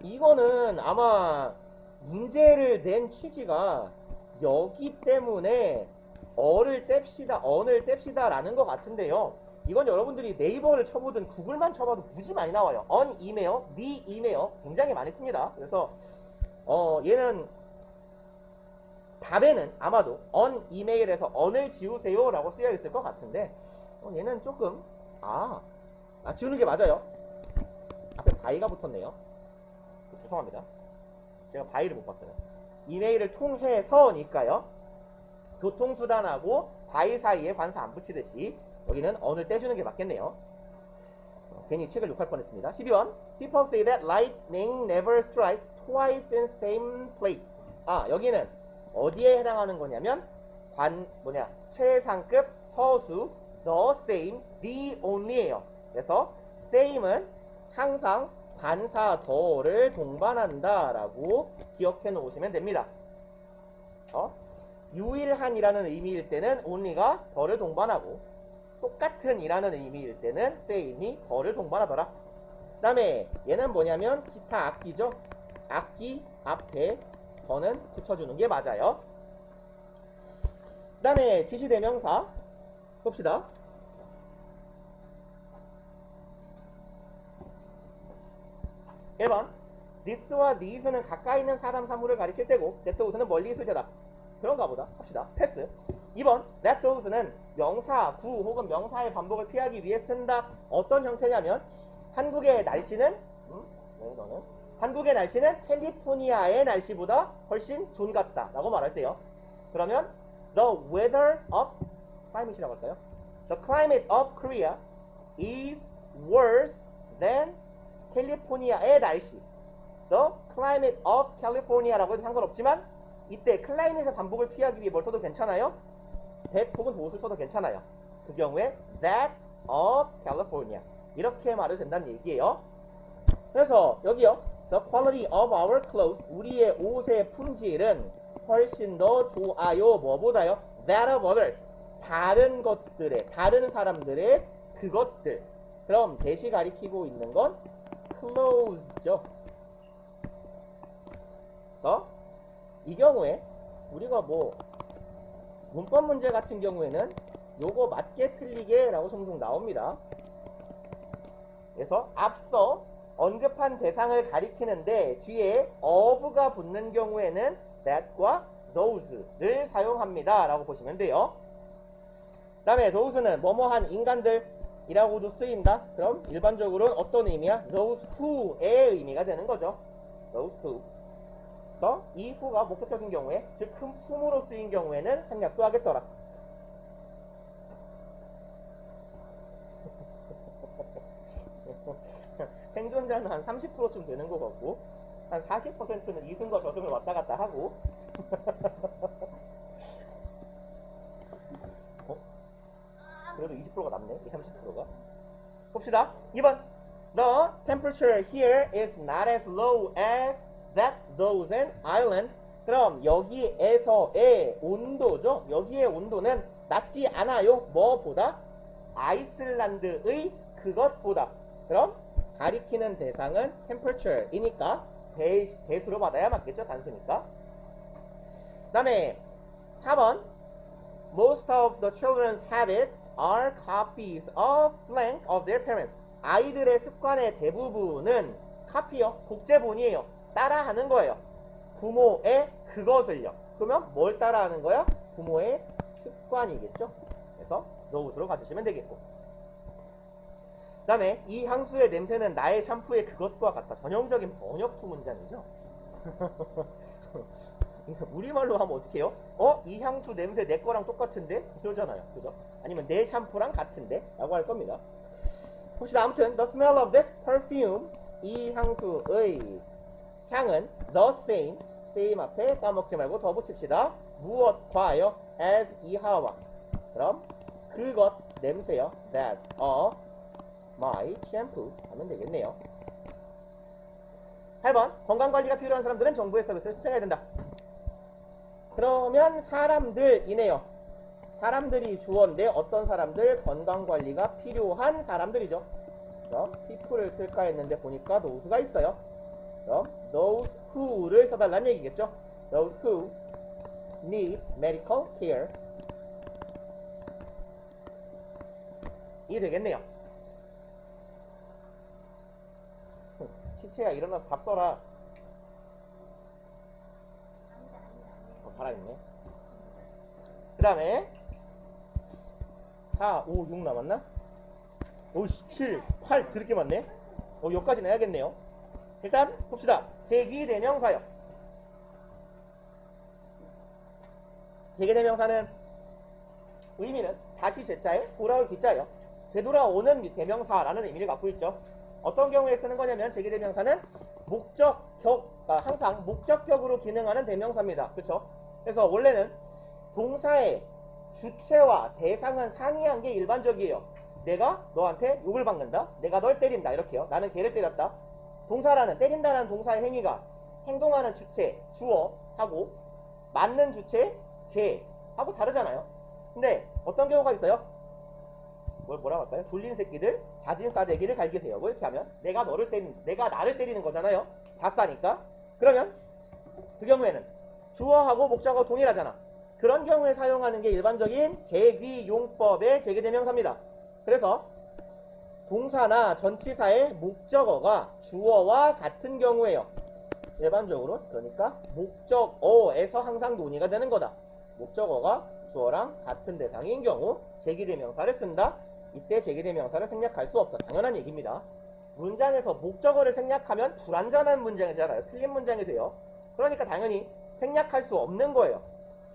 이거는 아마 문제를 낸 취지가 여기 때문에 언을 뗍시다 라는 것 같은데요. 이건 여러분들이 네이버를 쳐보든 구글만 쳐봐도 무지 많이 나와요. on email, the email 굉장히 많이 씁니다. 그래서 얘는 답에는 아마도 on email에서 on을 지우세요 라고 쓰여 있을 것 같은데 얘는 조금 지우는 게 맞아요. 앞에 by가 붙었네요. 죄송합니다. 제가 by를 못 봤어요. 이메일을 통해서니까요. 교통수단하고 by 사이에 관사 안 붙이듯이 여기는 on을 떼주는 게 맞겠네요. 괜히 책을 욕할 뻔했습니다. 12번. People say that lightning never strikes twice in same place. 아, 여기는 어디에 해당하는 거냐면 최상급 서수 the same, the only예요. 그래서 same은 항상 관사 더를 동반한다라고 기억해 놓으시면 됩니다. 유일한이라는 의미일 때는 only가 더를 동반하고 똑같은 이라는 의미일 때는 same이 더를 동반하더라. 그 다음에 얘는 뭐냐면 기타 악기죠. 악기 앞에 더는 붙여주는 게 맞아요. 그 다음에 지시대명사 봅시다. 1번 this와 these는 가까이 있는 사람 사물을 가리킬 때고 that those는 멀리 있을 때다. 그런가 보다 합시다. 패스. 2번 that those는 명사, 구 혹은 명사의 반복을 피하기 위해 쓴다. 어떤 형태냐면 한국의 날씨는 한국의 날씨는 캘리포니아의 날씨보다 훨씬 좋은 같다 라고 말할 때요. 그러면 the weather of climate이라고 할까요? The climate of Korea is worse than 캘리포니아의 날씨. The climate of California라고 해도 상관없지만 이때 클라이밋의 반복을 피하기 위해 뭘 써도 괜찮아요? that 혹은 what을 써도 괜찮아요. 그 경우에 that of California 이렇게 말해도 된다는 얘기예요. 그래서 여기요. The quality of our clothes 우리의 옷의 품질은 훨씬 더 좋아요. 뭐보다요? that of others 다른 것들의 다른 사람들의 그것들. 그럼 대시 가리키고 있는 건 clothes죠. 그래서 이 경우에 우리가 뭐 문법 문제 같은 경우에는 요거 맞게 틀리게 라고 종종 나옵니다. 그래서 앞서 언급한 대상을 가리키는데 뒤에 of가 붙는 경우에는 that과 those를 사용합니다 라고 보시면 돼요. 그 다음에 those는 뭐뭐한 인간들이라고도 쓰인다. 그럼 일반적으로는 어떤 의미야? those who의 의미가 되는 거죠. those who. 그래서 이 who가 목적격인 경우에 즉 큰 품으로 쓰인 경우에는 생략도 하겠더라. 생존자는 한 30%쯤 되는 것 같고 한 40%는 이승과 저승을 왔다 갔다 하고 그래도 20%가 남네. 이 30%가. 봅시다. 2번. The temperature here is not as low as that those an island. 그럼 여기에서의 온도죠. 여기의 온도는 낮지 않아요. 뭐보다? 아이슬란드의 그것보다. 그럼 가리키는 대상은 temperature이니까 대수로 받아야 맞겠죠. 단수니까. 그 다음에 4번. Most of the children's habits are copies of blank of their parents. 아이들의 습관의 대부분은 카피요. 복제본이에요. 따라하는 거예요. 부모의 그것을요. 그러면 뭘 따라하는 거야? 부모의 습관이겠죠. 그래서 노우스로 가주시면 되겠고. 그 다음에 이 향수의 냄새는 나의 샴푸의 그것과 같다. 전형적인 번역투 문장이죠. 우리말로 하면 어떡해요? 이 향수 냄새 내 거랑 똑같은데? 이러잖아요. 그죠? 아니면 내 샴푸랑 같은데? 라고 할 겁니다. 봅시다. 아무튼 the smell of this perfume 이 향수의 향은 the same same 앞에 까먹지 말고 더 붙입시다. 무엇과요? as 이하와. 그럼 그것 냄새요. that of my shampoo 하면 되겠네요. 8번 건강관리가 필요한 사람들은 정부의 서비스를 신청해야 된다. 그러면 사람들이네요. 사람들이 주어인데 어떤 사람들? 건강관리가 필요한 사람들이죠. 그럼 people을 쓸까 했는데 보니까 those가 있어요. 그럼 those who를 써달라는 얘기겠죠. Those who need medical care 이 되겠네요. 시체야 일어나서 밥 써라. 살아있네. 그 다음에 4, 5, 6 남았나? 5, 7, 8 그렇게 많네. 여기까지 내야겠네요. 일단 봅시다. 제기대명사요. 제기대명사는 의미는 다시 제자에 돌아올 기자예요. 되돌아오는 대명사라는 의미를 갖고 있죠. 어떤 경우에 쓰는 거냐면 제기대명사는 항상 목적격으로 기능하는 대명사입니다. 그쵸? 그래서 원래는 동사의 주체와 대상은 상이한 게 일반적이에요. 내가 너한테 욕을 받는다. 내가 널 때린다. 이렇게요. 나는 걔를 때렸다. 동사라는 때린다라는 동사의 행위가 행동하는 주체, 주어하고 맞는 주체, 제하고 다르잖아요. 근데 어떤 경우가 있어요? 뭐라고 할까요? 졸린 새끼들 자진 싸대기를 갈기세요. 뭐 이렇게 하면 내가 나를 때리는 거잖아요. 자싸니까. 그러면 그 경우에는 주어하고 목적어 동일하잖아. 그런 경우에 사용하는 게 일반적인 제귀용법의 제기대명사입니다. 그래서 동사나 전치사의 목적어가 주어와 같은 경우에요. 일반적으로 그러니까 목적어에서 항상 논의가 되는 거다. 목적어가 주어랑 같은 대상인 경우 제기대명사를 쓴다. 이때 제기대명사를 생략할 수 없다. 당연한 얘기입니다. 문장에서 목적어를 생략하면 불완전한 문장이잖아요. 틀린 문장이 돼요. 그러니까 당연히 생략할 수 없는 거예요.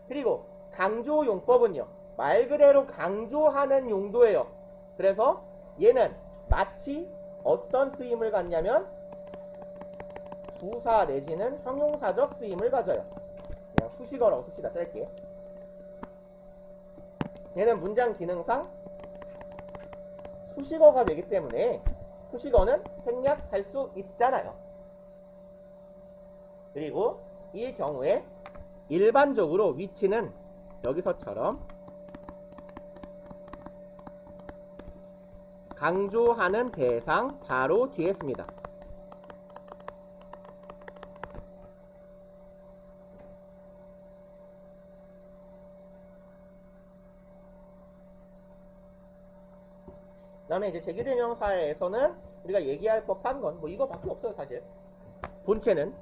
그리고 강조용법은요. 말 그대로 강조하는 용도예요. 그래서 얘는 마치 어떤 쓰임을 갖냐면 부사 내지는 형용사적 쓰임을 가져요. 그냥 수식어라고 씁시다. 짧게. 얘는 문장 기능상 수식어가 되기 때문에 수식어는 생략할 수 있잖아요. 그리고 이 경우에 일반적으로 위치는 여기서처럼 강조하는 대상 바로 뒤에 씁니다. 그 다음에 이제 제기대명사에서는 우리가 얘기할 법한 건 뭐 이거밖에 없어요. 사실 본체는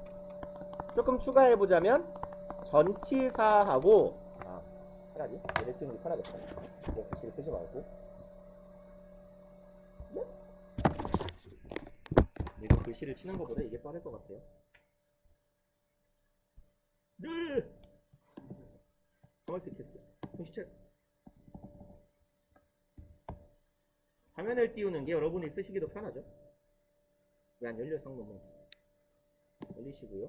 조금 추가해보자면 전치사하고 차라리 얘를 쓰는 게 편하겠다. 글씨를 쓰지 말고 이거 글씨를 치는 것보다 이게 빠를 것 같아요. 네. 가만히 있을게요. 시체 화면을 띄우는 게 여러분이 쓰시기도 편하죠. 왜 안 열려? 쌍놈은 열리시고요.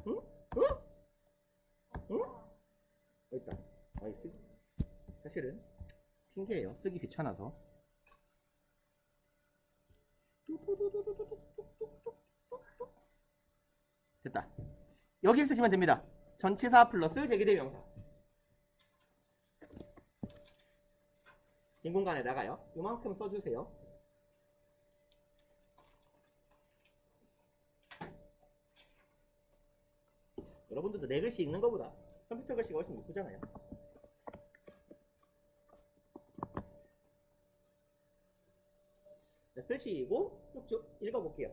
응? 응? 응? 여기 있다. 사실은 핑계예요. 쓰기 귀찮아서. 됐다. 여기를 쓰시면 됩니다. 전치사 플러스 제기대명사. 빈 공간에다가요. 이만큼 써주세요. 여러분들도 내 글씨 읽는 것보다 컴퓨터 글씨가 훨씬 예쁘잖아요. 자, 쓰시고 쭉쭉 읽어볼게요.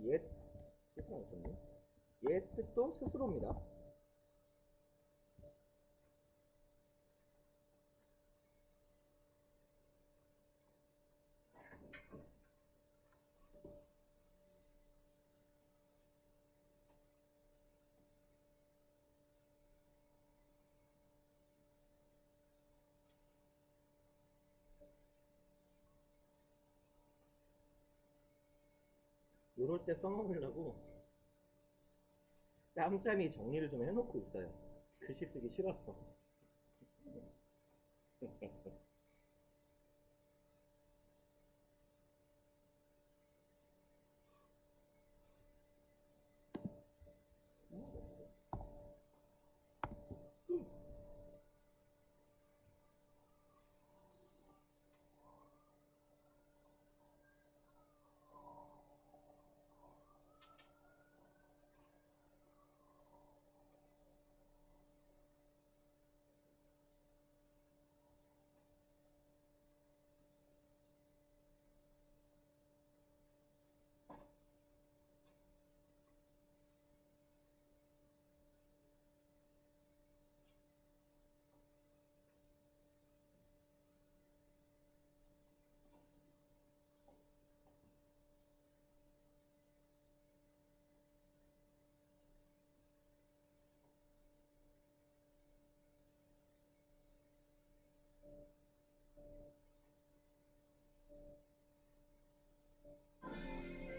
얘 뜻은 없었네. 얘 뜻도 스스로입니다. 요럴 때 써먹으려고 짬짬이 정리를 좀 해놓고 있어요. 글씨 쓰기 싫어서.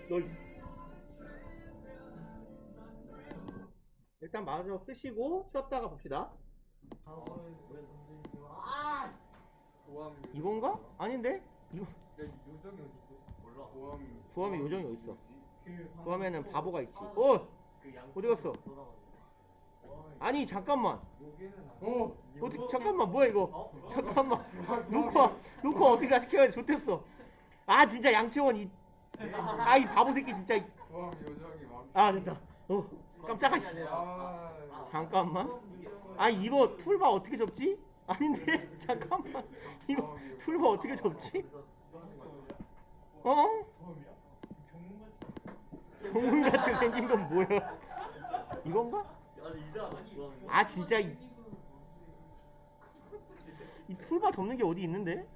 너 일단 마저 쓰시고 쉬었다가 봅시다. 이건가? 아닌데? 이거 요정이 어디 있어? 몰라. 구함에 요정이 어딨어? 구함에는 바보가 있지. 어디 갔어? 아니 잠깐만. 어떻게 잠깐만 뭐야 이거? 잠깐만. 놓고 어떻게 다시 켜야 돼? 좋댔어. 아 진짜 양치원 이 바보 새끼 진짜. 아 됐다. 깜짝아. 씨. 잠깐만. 아 이거 툴바 어떻게 접지? 아닌데 잠깐만. 이거 툴바 어떻게 접지? 어? 동물같이 생긴 건 뭐야? 이건가? 아니 이제 알았어. 아 진짜 이 툴바 접는 게 어디 있는데?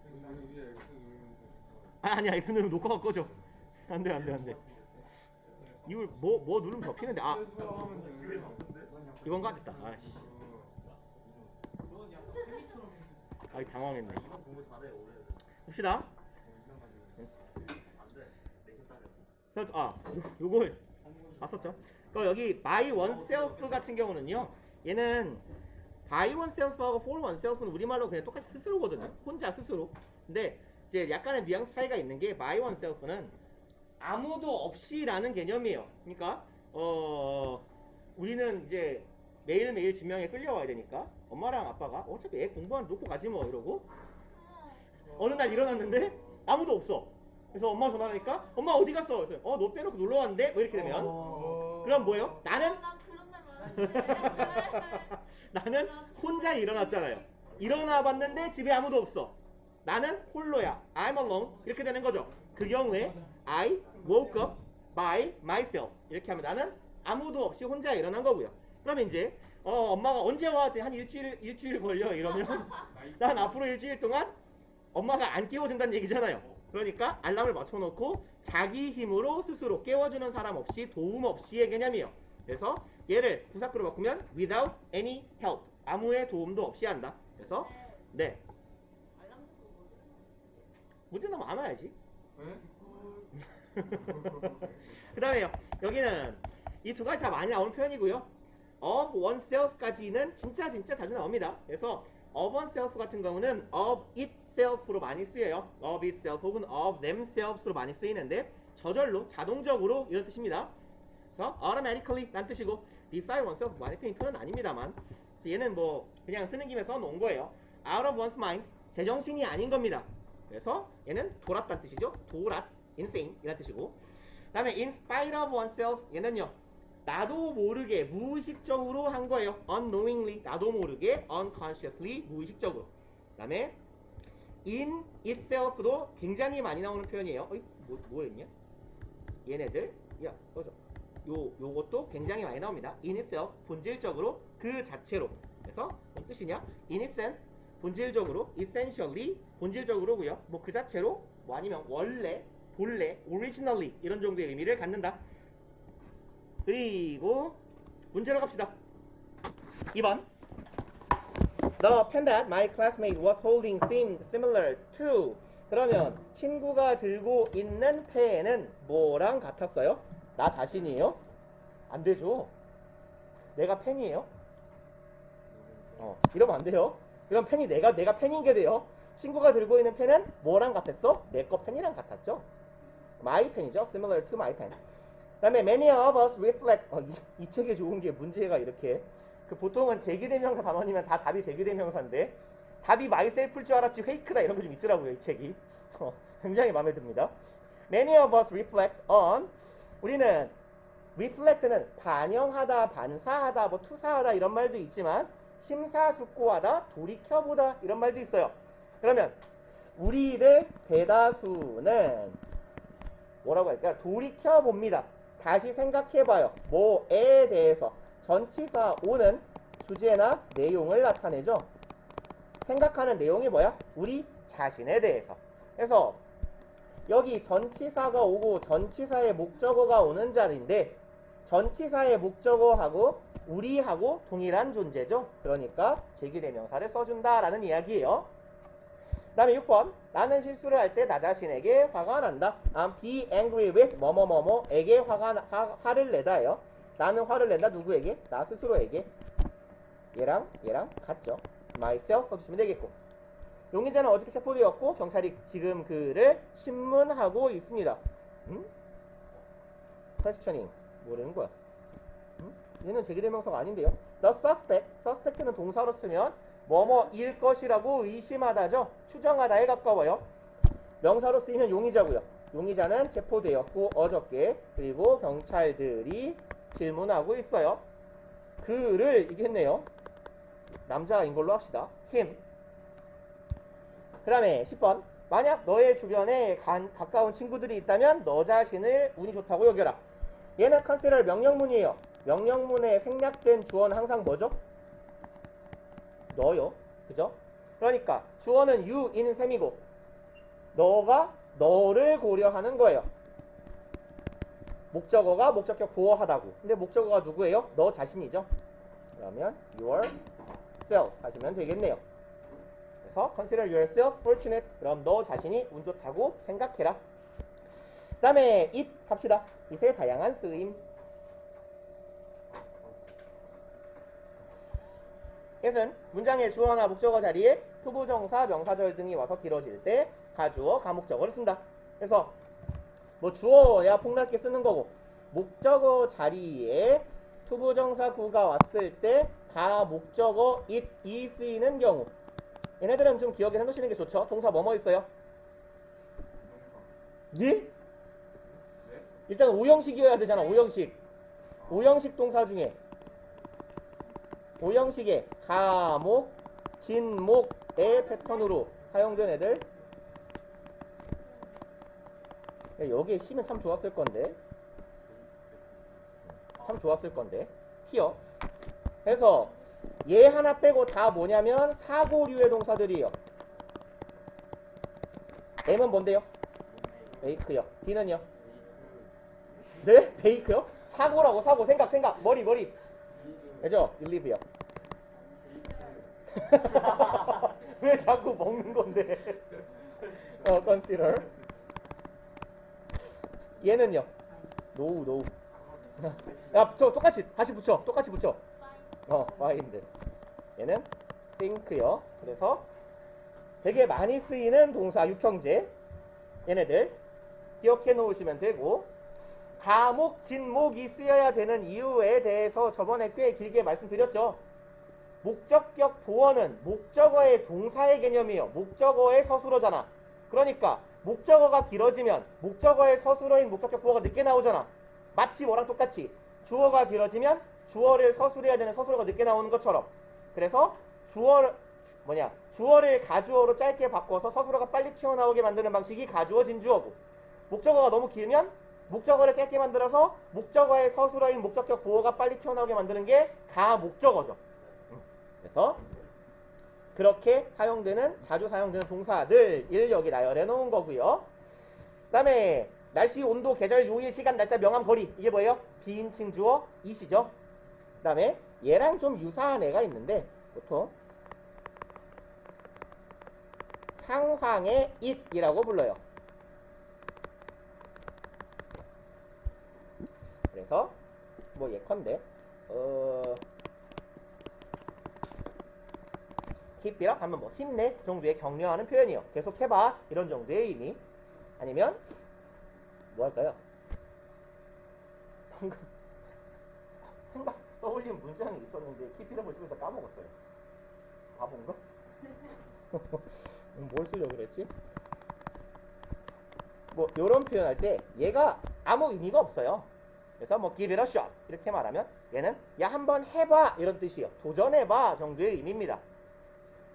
아니야 X 누르면 녹화가 꺼져. 안돼. 이걸 뭐 누르면 접히는데 이건가? 됐다. 아씨. 당황했네. 공부 잘해 오래. 봅시다. 안돼. 내 흰살이야. 요걸 봤었죠? 그럼 여기 by oneself 같은 경우는요. 얘는 by oneself하고 for oneself는 우리말로 그냥 똑같이 스스로거든요. 혼자 스스로. 근데 이제 약간의 뉘앙스 차이가 있는 게 by oneself는 아무도 없이라는 개념이에요. 그러니까 우리는 이제 매일매일 지명에 끌려와야 되니까 엄마랑 아빠가 어차피 애 공부하는 놓고 가지 뭐 이러고 어느 날 일어났는데 아무도 없어. 그래서 엄마 전화하니까 엄마 어디 갔어? 그래서 너 빼놓고 놀러 왔는데? 뭐 이렇게 되면 그럼 뭐예요? 나는 난 그런 날 많은데. 나는 혼자 일어났잖아요. 일어나 봤는데 집에 아무도 없어. 나는 홀로야. I'm alone. 이렇게 되는 거죠. 그 경우에 I woke up by myself. 이렇게 하면 나는 아무도 없이 혼자 일어난 거고요. 그러면 이제 엄마가 언제 와? 한 일주일 걸려 이러면 난 앞으로 일주일 동안 엄마가 안 깨워준다는 얘기잖아요. 그러니까 알람을 맞춰놓고 자기 힘으로 스스로 깨워주는 사람 없이 도움 없이의 개념이에요. 그래서 얘를 부사구로 바꾸면 without any help. 아무의 도움도 없이 한다. 그래서 네. 문제는 많아야지. 그 다음에요. 여기는 이 두 가지 다 많이 나오는 표현이고요. of oneself까지는 진짜 자주 나옵니다. 그래서 of oneself 같은 경우는 of itself로 많이 쓰여요. of itself 혹은 of themselves로 많이 쓰이는데 저절로 자동적으로 이런 뜻입니다. 그래서 automatically 란 뜻이고 beside oneself 많이 쓰이는 표현은 아닙니다만 얘는 뭐 그냥 쓰는 김에 써놓은 거예요. out of one's mind 제정신이 아닌 겁니다. 그래서 얘는 돌았다는 뜻이죠. 돌았, insane 이란 뜻이고 그 다음에 in spite of oneself 얘는요. 나도 모르게 무의식적으로 한 거예요. unknowingly 나도 모르게 unconsciously 무의식적으로. 그 다음에 in itself도 굉장히 많이 나오는 표현이에요. 뭐였냐? 얘네들 야 꺼져. 요것도 굉장히 많이 나옵니다. in itself 본질적으로 그 자체로. 그래서 무슨 뜻이냐? in essence 본질적으로, essentially 본질적으로고요. 뭐 그 자체로, 뭐 아니면 원래, 본래, originally 이런 정도의 의미를 갖는다. 그리고 문제로 갑시다. 2번. The pen that my classmate was holding seemed similar to. 그러면 친구가 들고 있는 펜은 뭐랑 같았어요? 나 자신이에요? 안 되죠. 내가 펜이에요? 이러면 안 돼요. 그럼 펜이 내가 펜인 게 돼요. 친구가 들고 있는 펜은 뭐랑 같았어? 내 거 펜이랑 같았죠. my 펜이죠. similar to my pen. 그 다음에 many of us reflect. 이 책에 좋은 게 문제가 이렇게 보통은 제기대명사 단원이면 다 답이 제기대명사인데 답이 myself일 줄 알았지 페이크다 이런 거 좀 있더라고요. 이 책이 굉장히 마음에 듭니다. many of us reflect on. 우리는 reflect는 반영하다, 반사하다, 뭐 투사하다 이런 말도 있지만 심사숙고하다, 돌이켜보다 이런 말도 있어요. 그러면 우리들 대다수는 뭐라고 할까요? 돌이켜봅니다. 다시 생각해봐요. 뭐에 대해서. 전치사 오는 주제나 내용을 나타내죠. 생각하는 내용이 뭐야? 우리 자신에 대해서. 그래서 여기 전치사가 오고 전치사의 목적어가 오는 자리인데 전치사의 목적어하고 우리하고 동일한 존재죠. 그러니까 제기대명사를 써준다라는 이야기예요. 다음에 6번. 나는 실수를 할 때 나 자신에게 화가 난다. I'm be angry with 뭐뭐뭐뭐에게 화를 내다예요. 나는 화를 낸다. 누구에게? 나 스스로에게. 얘랑 같죠. myself 써주시면 되겠고. 용의자는 어저께 체포되었고 경찰이 지금 그를 신문하고 있습니다. questioning. 모르는 거야. 얘는 제기대명사가 아닌데요. The suspect는 동사로 쓰면 뭐뭐일 것이라고 의심하다죠. 추정하다에 가까워요. 명사로 쓰이면 용의자고요. 용의자는 체포되었고 어저께 그리고 경찰들이 질문하고 있어요. 그를 이겼네요. 남자인 걸로 합시다. him. 그 다음에 10번. 만약 너의 주변에 가까운 친구들이 있다면 너 자신을 운이 좋다고 여겨라. 얘는 컨시der 명령문이에요. 명령문에 생략된 주어는 항상 뭐죠? 너요. 그죠? 그러니까 주어는 you인 셈이고 너가 너를 고려하는 거예요. 목적어가 목적격 보어하다고. 근데 목적어가 누구예요? 너 자신이죠. 그러면 yourself 하시면 되겠네요. 그래서 consider yourself fortunate. 그럼 너 자신이 운 좋다고 생각해라. 그 다음에 it 갑시다. it의 다양한 쓰임. it은 문장의 주어나 목적어 자리에 투부정사, 명사절 등이 와서 길어질 때 가주어, 가목적어를 쓴다. 그래서 뭐 주어야 폭넓게 쓰는 거고 목적어 자리에 투부정사 구가 왔을 때 가목적어 it이 쓰이는 경우 얘네들은 좀 기억에 해놓으시는 게 좋죠. 동사 뭐뭐 있어요? 예? 일단 오형식이어야 되잖아. 오형식 동사 중에 오형식의 가목, 진목의 패턴으로 사용된 애들. 여기에 C면 참 좋았을 건데. 티어. 그래서 얘 하나 빼고 다 뭐냐면 사고류의 동사들이에요. M은 뭔데요? 베이크요. B는요? 네? 베이크요? 사고라고. 사고. 생각. 머리. 그죠? believe요. 왜 자꾸 먹는 건데? consider. 얘는요? no. 야, 저 똑같이 다시 붙여. find. 얘는 think요. 그래서 되게 많이 쓰이는 동사 육형제. 얘네들 기억해 놓으시면 되고, 가목, 진목이 쓰여야 되는 이유에 대해서 저번에 꽤 길게 말씀드렸죠. 목적격 보어는 목적어의 동사의 개념이에요. 목적어의 서술어잖아. 그러니까 목적어가 길어지면 목적어의 서술어인 목적격 보어가 늦게 나오잖아. 마치 뭐랑 똑같이 주어가 길어지면 주어를 서술해야 되는 서술어가 늦게 나오는 것처럼. 그래서 주어를 가주어로 짧게 바꿔서 서술어가 빨리 튀어나오게 만드는 방식이 가주어 진주어고, 목적어가 너무 길면 목적어를 짧게 만들어서 목적어의 서술어인 목적격 보어가 빨리 튀어나오게 만드는 게 가목적어죠. 그래서 그렇게 자주 사용되는 동사들을 여기 나열해 놓은 거고요. 그 다음에 날씨, 온도, 계절, 요일, 시간, 날짜, 명암, 거리. 이게 뭐예요? 비인칭 주어 it이죠. 그 다음에 얘랑 좀 유사한 애가 있는데 보통 상황의 it이라고 불러요. 그래서 뭐 예컨대 keep it up 하면 뭐 힘내 정도의 격려하는 표현이요. 계속 해봐 이런 정도의 의미. 아니면 뭐 할까요? 방금 생각 떠올린 문장이 있었는데 keep it up을 쓰면서 까먹었어요. 바본가? 뭘 쓰려고 그랬지? 뭐 요런 표현할 때 얘가 아무 의미가 없어요. 그래서 뭐 give it a shot 이렇게 말하면 얘는 야 한번 해봐 이런 뜻이에요. 도전해봐 정도의 의미입니다.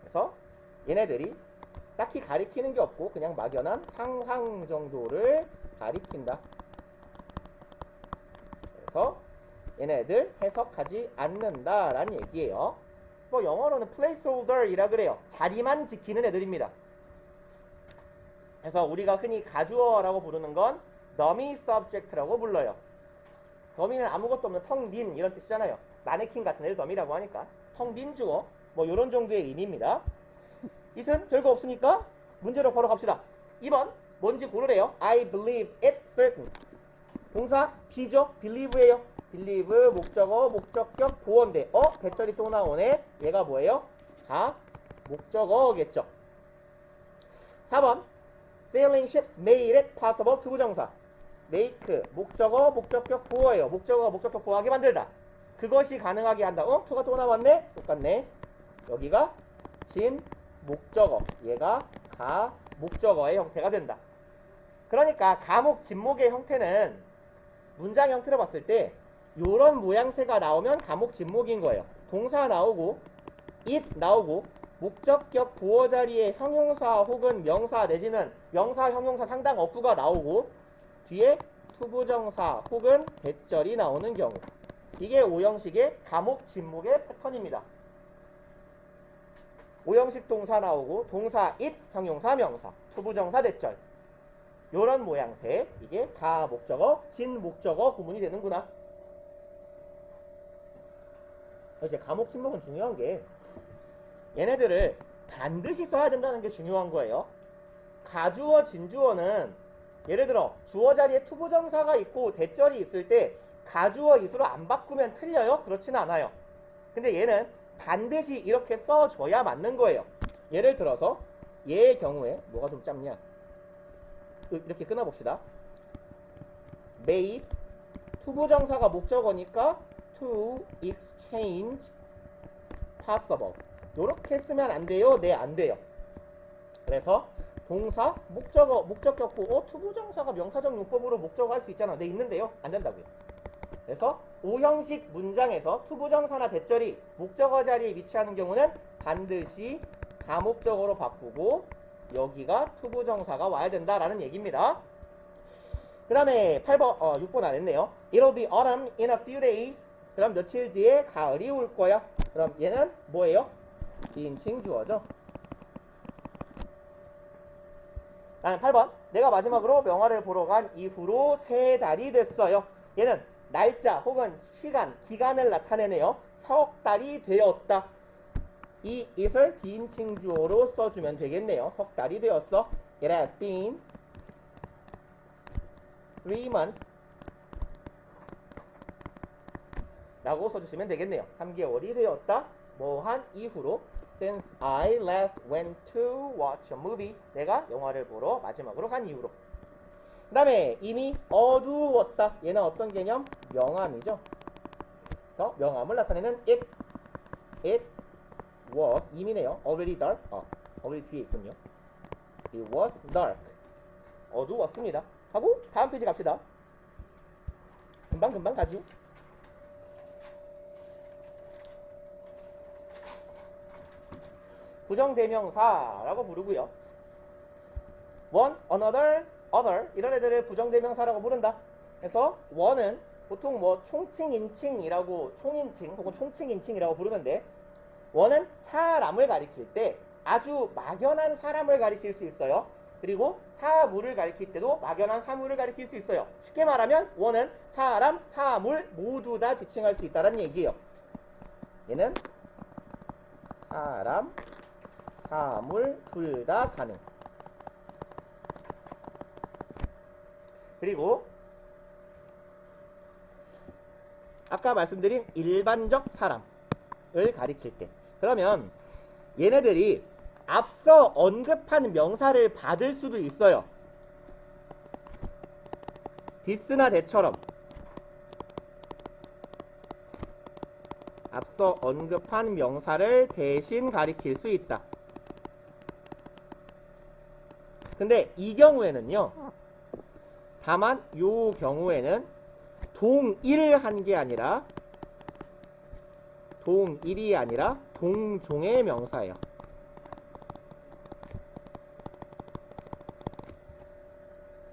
그래서 얘네들이 딱히 가리키는 게 없고 그냥 막연한 상황 정도를 가리킨다. 그래서 얘네들 해석하지 않는다라는 얘기예요. 뭐 영어로는 placeholder이라 그래요. 자리만 지키는 애들입니다. 그래서 우리가 흔히 가주어라고 부르는 건 dummy subject라고 불러요. 더미는 아무것도 없는 텅 빈 이런 뜻이잖아요. 마네킹 같은 애를 더미라고 하니까 텅 빈 주어 뭐 이런 정도의 의미입니다. it은 별거 없으니까 문제로 바로 갑시다. 2번 뭔지 고르래요. I believe it certain. 동사 B죠. believe예요. believe 목적어 목적격 보어인데 대절이 또 나오네. 얘가 뭐예요? 다 목적어겠죠. 4번 sailing ships made it possible 투부정사 make 목적어 목적격 보어예요. 목적어 목적격 보어하게 만들다. 그것이 가능하게 한다. 투가 또 나왔네. 똑같네. 여기가 진 목적어 얘가 가 목적어의 형태가 된다. 그러니까 가목 진목의 형태는 문장 형태로 봤을 때 요런 모양새가 나오면 가목 진목인 거예요. 동사 나오고 it 나오고 목적격 보어 자리에 형용사 혹은 명사 내지는 명사 형용사 상당 어구가 나오고 뒤에 투부정사 혹은 대절이 나오는 경우 이게 5형식의 가목 진목의 패턴입니다. 5형식 동사 나오고 동사 it 형용사 명사 투부정사 대절 요런 모양새 이게 가 목적어 진 목적어 구문이 되는구나. 이제 가목 진목은 중요한 게 얘네들을 반드시 써야 된다는 게 중요한 거예요. 가주어 진주어는 예를 들어 주어 자리에 투부정사가 있고 대절이 있을 때 가주어 이수로 안 바꾸면 틀려요? 그렇지는 않아요. 근데 얘는 반드시 이렇게 써줘야 맞는 거예요. 예를 들어서 얘의 경우에 뭐가 좀 짧냐 이렇게 끊어봅시다. made 투부정사가 목적어니까 to exchange possible 요렇게 쓰면 안 돼요? 네, 안 돼요. 그래서 동사 목적어 목적격 보어 투부정사가 명사적 용법으로 목적어 할 수 있잖아. 네, 있는데요. 안 된다고요. 그래서 5형식 문장에서 투부정사나 대절이 목적어 자리에 위치하는 경우는 반드시 가목적어로 바꾸고 여기가 투부정사가 와야 된다라는 얘기입니다. 그 다음에 6번 안 했네요. It'll be autumn in a few days. 그럼 며칠 뒤에 가을이 올 거야. 그럼 얘는 뭐예요? 비인칭 주어죠. 다음 8번 내가 마지막으로 영화를 보러 간 이후로 3달이 됐어요. 얘는 날짜 혹은 시간, 기간을 나타내네요. 석 달이 되었다. 이 it을 비인칭 주어로 써주면 되겠네요. 석 달이 되었어. It has been 3 months 라고 써주시면 되겠네요. 3개월이 되었다. 뭐한 이후로 since I last went to watch a movie 내가 영화를 보러 마지막으로 간 이후로. 그 다음에 이미 어두웠다. 얘는 어떤 개념? 명암이죠. 그래서 명암을 나타내는 it was 이미네요. already dark already 뒤에 있군요. It was dark 어두웠습니다. 하고 다음 페이지 갑시다. 금방 가지. 부정대명사라고 부르고요. one, another, other 이런 애들을 부정대명사라고 부른다. 그래서 one은 보통 뭐 총칭인칭이라고 총인칭 혹은 총칭인칭이라고 부르는데 one은 사람을 가리킬 때 아주 막연한 사람을 가리킬 수 있어요. 그리고 사물을 가리킬 때도 막연한 사물을 가리킬 수 있어요. 쉽게 말하면 one은 사람, 사물 모두 다 지칭할 수 있다는 얘기예요. 얘는 사람, 사물 둘 다 가능. 그리고 아까 말씀드린 일반적 사람을 가리킬 때 그러면 얘네들이 앞서 언급한 명사를 받을 수도 있어요. this나 that처럼 앞서 언급한 명사를 대신 가리킬 수 있다. 근데 이 경우에는요. 다만 요 경우에는 동일을 한 게 아니라 동일이 아니라 동종의 명사예요.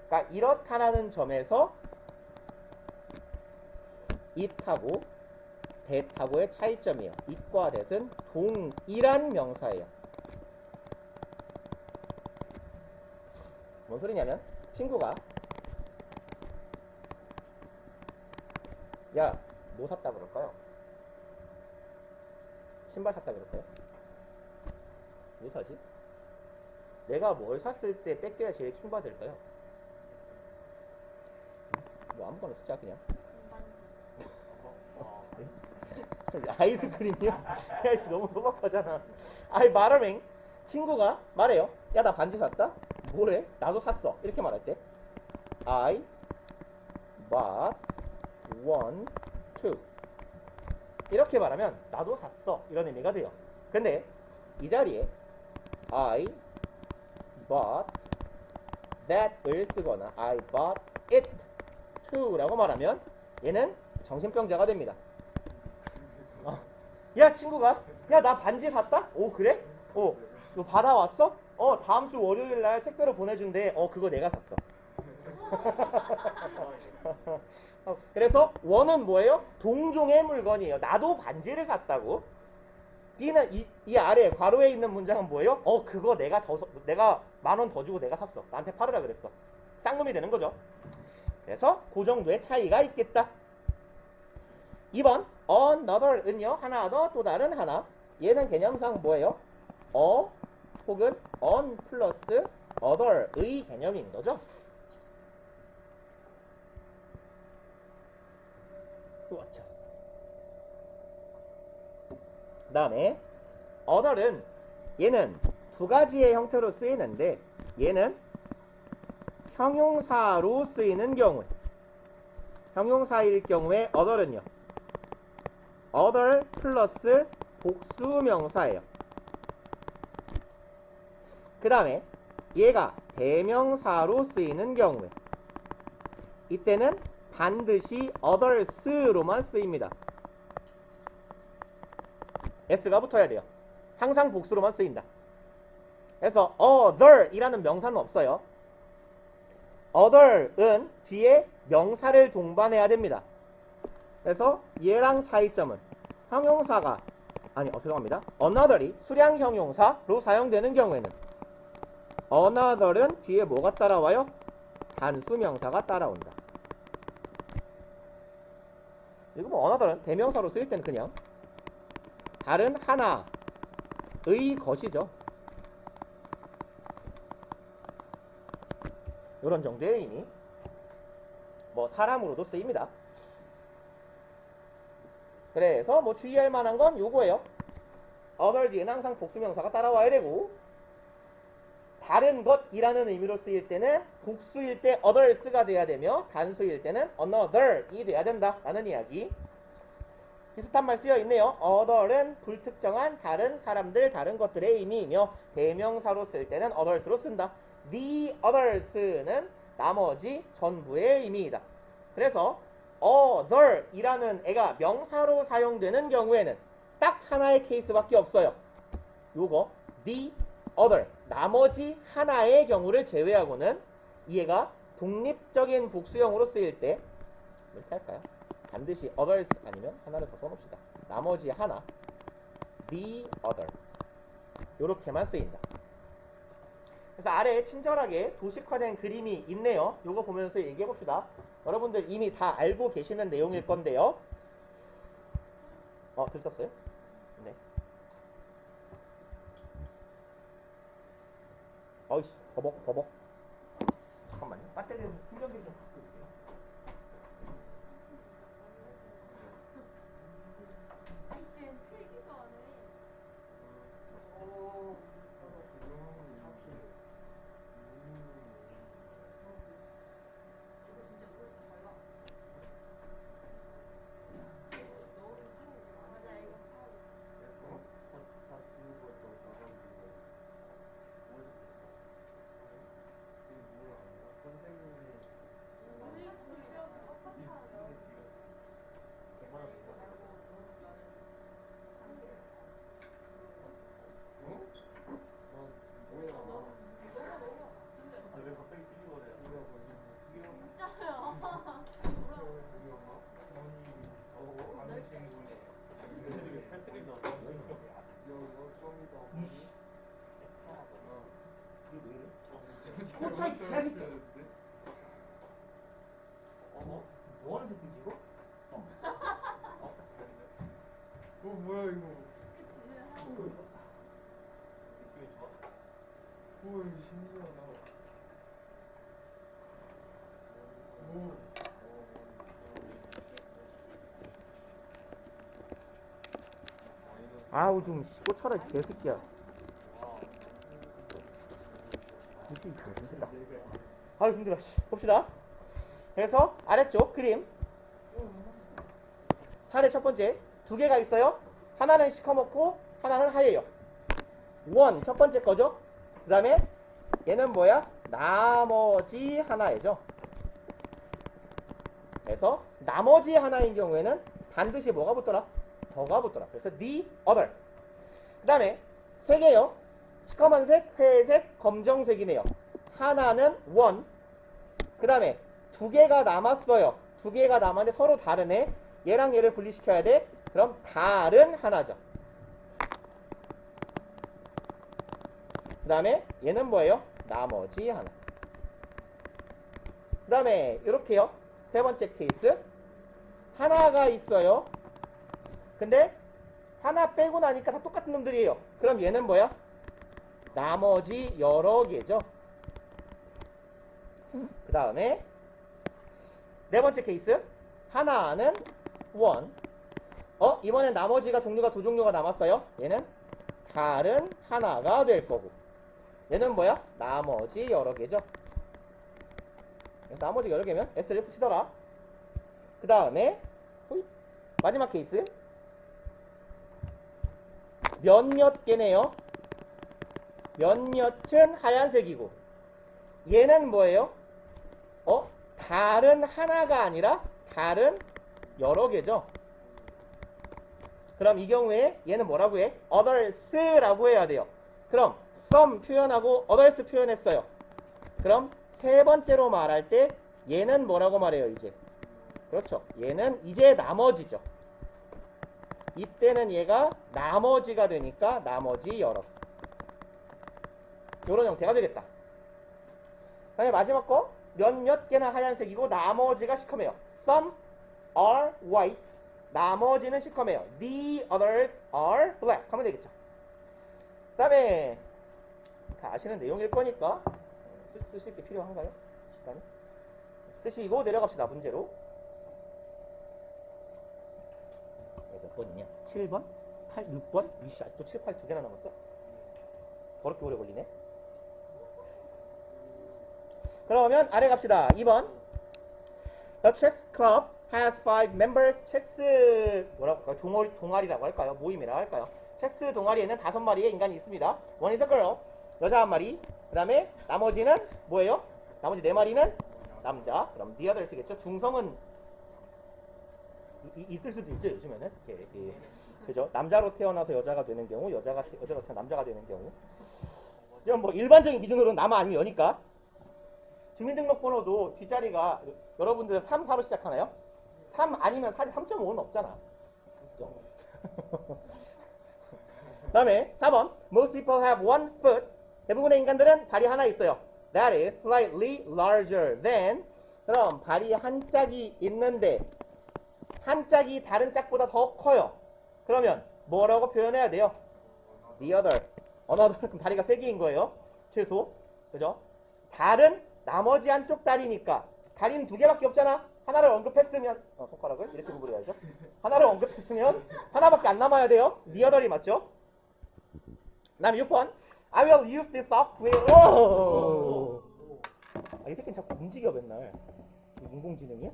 그러니까 이렇다라는 점에서 it하고 that하고의 차이점이에요. it과 that은 동일한 명사예요. 뭔 소리냐면 친구가 야, 뭐 샀다 그럴까요? 신발 샀다 그럴까요? 뭐 사지? 내가 뭘 샀을 때 뺏겨야 제일 킹받을까요? 뭐 아무거나 쓰자 그냥. 아이스크림이요? 야씨 너무 소박하잖아. 아이 말하면 친구가 말해요. 야 나 반지 샀다? 뭐래? 나도 샀어. 이렇게 말할 때 I bought one, two 이렇게 말하면 나도 샀어 이런 의미가 돼요. 근데 이 자리에 I bought that을 쓰거나 I bought it too 라고 말하면 얘는 정신병자가 됩니다. 야 친구가 야 나 반지 샀다? 오 그래? 너 받아왔어? 다음 주 월요일 날 택배로 보내준대. 그거 내가 샀어. 그래서 원은 뭐예요? 동종의 물건이에요. 나도 반지를 샀다고. B는 이 아래 괄호에 있는 문장은 뭐예요? 그거 내가 10,000원 더 주고 내가 샀어. 나한테 팔으라 그랬어. 쌍놈이 되는 거죠. 그래서 그 정도의 차이가 있겠다. 2번 another은요 하나 더 또 다른 하나. 얘는 개념상 뭐예요? 혹은 on 플러스 other의 개념인 거죠. 그렇죠. 그 다음에 other은 얘는 두 가지의 형태로 쓰이는데 얘는 형용사로 쓰이는 경우에 형용사일 경우에 other은요 other 플러스 복수명사예요. 그 다음에 얘가 대명사로 쓰이는 경우에 이때는 반드시 others로만 쓰입니다. s가 붙어야 돼요. 항상 복수로만 쓰인다. 그래서 other이라는 명사는 없어요. other은 뒤에 명사를 동반해야 됩니다. 그래서 얘랑 차이점은 형용사가 죄송합니다. another이 수량 형용사로 사용되는 경우에는 another은 뒤에 뭐가 따라와요? 단수 명사가 따라온다. 그리고 뭐 another은 대명사로 쓰일 때는 그냥 다른 하나의 것이죠. 이런 정도의 의미. 뭐 사람으로도 쓰입니다. 그래서 뭐 주의할 만한 건 요거예요. other 뒤에는 항상 복수명사가 따라와야 되고 다른 것이라는 의미로 쓰일 때는 복수일 때 others가 돼야 되며 단수일 때는 another이 돼야 된다 라는 이야기. 비슷한 말 쓰여 있네요. other은 불특정한 다른 사람들, 다른 것들의 의미이며 대명사로 쓸 때는 others로 쓴다. the others는 나머지 전부의 의미이다. 그래서 other이라는 애가 명사로 사용되는 경우에는 딱 하나의 케이스밖에 없어요. 요거 the other 나머지 하나의 경우를 제외하고는 이 애가 독립적인 복수형으로 쓰일 때 이렇게 할까요? 반드시 others 아니면 하나를 더 써놓읍시다. 나머지 하나 the other 요렇게만 쓰인다. 그래서 아래에 친절하게 도식화된 그림이 있네요. 요거 보면서 얘기해봅시다. 여러분들 이미 다 알고 계시는 내용일 건데요. 들었어요? 네. 어이씨, 버벅. 잠깐만요. 배터리를 충전기 좀 갖고 올게요. 아이씨, 필기도 안 해. 이거 진짜 그것도 달라. 맞아, 이거 파워. 다 지우고 또 나가지고 뭐야 선생님이 우리 글씨하고 똑같아요. 왜 갑자기 시비 거려요? 진짜요. 패트릭 나왔어. 이게 왜 이래? 차이 개새끼. 뭐 하는 새끼지 이거? 뭐야 이거? 그치, 하고. 느낌이 좋았어. 신기하다. 아우 좀 꽂혀라 개새끼야. 힘들다. 아유 힘들어. 봅시다. 그래서 아래쪽 그림 사례 첫 번째 두 개가 있어요. 하나는 시커멓고 하나는 하얘요. 원 첫 번째 거죠. 그 다음에 얘는 뭐야? 나머지 하나이죠. 그래서 나머지 하나인 경우에는 반드시 뭐가 붙더라? 더가 붙더라. 그래서 the other. 그 다음에 세 개요. 시커먼색, 회색, 검정색이네요. 하나는 one. 그 다음에 두 개가 남았어요. 두 개가 남았는데 서로 다르네. 얘랑 얘를 분리시켜야 돼. 그럼 다른 하나죠. 그 다음에 얘는 뭐예요? 나머지 하나. 그 다음에 이렇게요. 세 번째 케이스. 하나가 있어요. 근데 하나 빼고 나니까 다 똑같은 놈들이에요. 그럼 얘는 뭐야? 나머지 여러 개죠. 그 다음에 네 번째 케이스. 하나는 one. 이번엔 나머지가 종류가 두 종류가 남았어요. 얘는 다른 하나가 될 거고. 얘는 뭐야? 나머지 여러 개죠. 나머지 여러 개면 S를 붙이더라. 그 다음에 마지막 케이스. 몇몇 개네요. 몇몇은 하얀색이고 얘는 뭐예요? 다른 하나가 아니라 다른 여러 개죠. 그럼 이 경우에 얘는 뭐라고 해? others라고 해야 돼요. 그럼 some 표현하고 others 표현했어요. 그럼 세 번째로 말할 때 얘는 뭐라고 말해요 이제? 그렇죠. 얘는 이제 나머지죠. 이때는 얘가 나머지가 되니까 나머지 여러. 요런 형태가 되겠다. 그 다음에 마지막 거 몇몇 개나 하얀색이고 나머지가 시커매요. Some are white. 나머지는 시커매요. The others are black. 하면 되겠죠. 그 다음에 다 아시는 내용일 거니까 쓰실 게 필요한가요? 시간이? 쓰시고 내려갑시다. 문제로. 몇 번이냐? 7번? 8, 6번? 이씨, 아직도 7, 8 두 개나 남았어? 더럽게 오래 걸리네. 그러면 아래 갑시다. 2번. The chess club has 5 members. 체스 뭐라고 할까요? 동아리라고 할까요? 모임이라고 할까요? 체스 동아리에는 5마리의 인간이 있습니다. One is a girl. 여자 한 마리. 그 다음에 나머지는 뭐예요? 나머지 4마리는 남자. 그럼 the other 쓰겠죠? 중성은 있을 수도 있죠. 요즘에는. 그죠? 남자로 태어나서 여자가 되는 경우, 여자가 태어나서 남자가 되는 경우. 이건 뭐 일반적인 기준으로는 남아 아니면 여니까. 주민등록번호도 뒷자리가 여러분들 3, 4로 시작하나요? 3 아니면 4, 3.5는 없잖아. 그죠? 그 다음에 4번. Most people have one foot. 대부분의 인간들은 발이 하나 있어요. That is slightly larger than. 그럼 발이 한 짝이 있는데 한 짝이 다른 짝보다 더 커요. 그러면 뭐라고 표현해야 돼요? The other. another. 그럼 다리가 3개인 거예요. 최소. 그죠? 다른 나머지 한쪽 다리니까 다리는 2개밖에 없잖아. 하나를 언급했으면 손가락을 이렇게 구부려야죠. 하나를 언급했으면 하나밖에 안 남아야 돼요. The other이 맞죠? 그 다음에 6번. I will use this software. 이 새끼는 자꾸 움직여 맨날. 인공지능이야?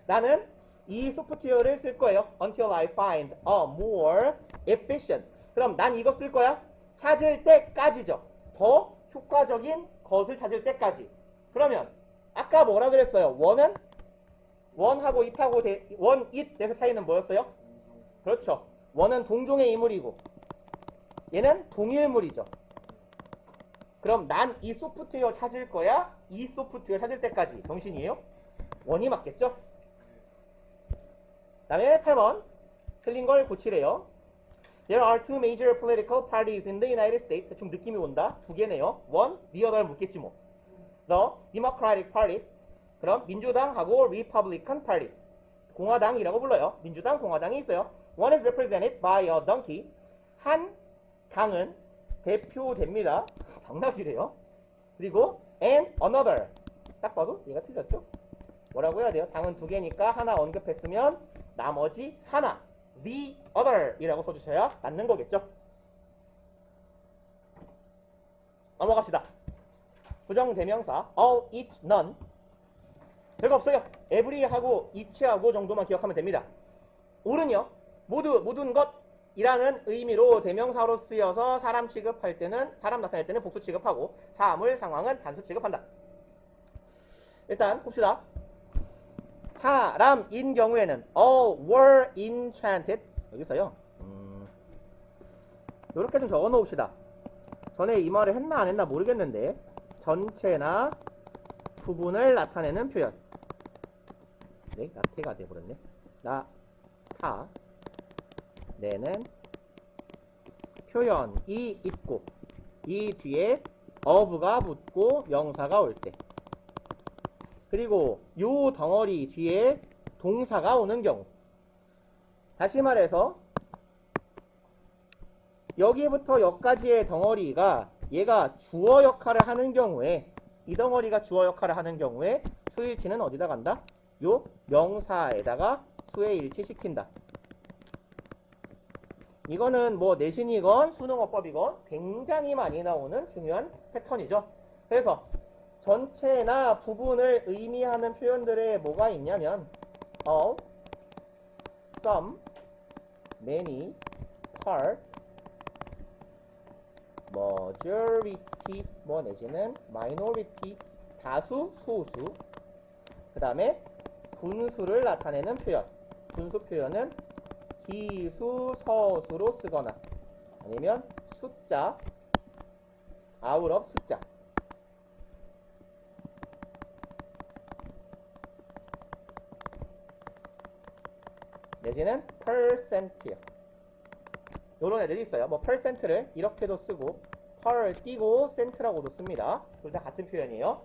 나는 이 소프트웨어를 쓸 거예요. Until I find a more efficient. 그럼 난 이거 쓸 거야. 찾을 때까지죠. 더 효과적인 것을 찾을 때까지. 그러면 아까 뭐라 그랬어요? 원하고 it하고 원, it, 에서 차이는 뭐였어요? 그렇죠. 원은 동종의 이물이고 얘는 동일물이죠. 그럼 난 이 소프트웨어 찾을 거야. 이 소프트웨어 찾을 때까지. 정신이에요? 원이 맞겠죠? 그 다음에 8번. 틀린 걸 고치래요. There are two major political parties in the United States. 대충 느낌이 온다. 2개네요. One, the other 묻겠지 뭐. The Democratic Party. 그럼 민주당하고 Republican Party. 공화당이라고 불러요. 민주당, 공화당이 있어요. One is represented by a donkey. 한 당은 대표됩니다. 당나귀래요. 그리고 and another. 딱 봐도 얘가 틀렸죠? 뭐라고 해야 돼요? 당은 두 개니까 하나 언급했으면 나머지 하나 the other 이라고 써주셔야 맞는 거겠죠? 넘어갑시다. 부정대명사 all, each, none. 별거 없어요. every하고 each하고 정도만 기억하면 됩니다. all은요, 모든 것이라는 의미로 대명사로 쓰여서 사람 취급할 때는, 사람 나타낼 때는 복수 취급하고 사물, 상황은 단수 취급한다. 일단 봅시다. 사람인 경우에는 all were enchanted. 여기서요. 이렇게 좀 적어 놓읍시다. 전에 이 말을 했나 안 했나 모르겠는데 전체나 부분을 나타내는 표현. 네, 나태가 돼버렸네. 나타내는 표현이 있고 이 뒤에 of가 붙고 명사가 올 때, 그리고 요 덩어리 뒤에 동사가 오는 경우. 다시 말해서 여기부터 여기까지의 덩어리가 얘가 주어 역할을 하는 경우에, 이 덩어리가 주어 역할을 하는 경우에 수일치는 어디다 간다? 요 명사에다가 수에 일치시킨다. 이거는 뭐 내신이건 수능어법이건 굉장히 많이 나오는 중요한 패턴이죠. 그래서 전체나 부분을 의미하는 표현들에 뭐가 있냐면 all, some, many, part, majority, 뭐 내지는 minority, 다수, 소수. 그 다음에 분수를 나타내는 표현. 분수 표현은 기수, 서수로 쓰거나 아니면 숫자, out of 숫자. 내지는 percent요. 요런 애들이 있어요. 뭐 percent를 이렇게도 쓰고 per 띄고 cent라고도 씁니다. 둘 다 같은 표현이에요.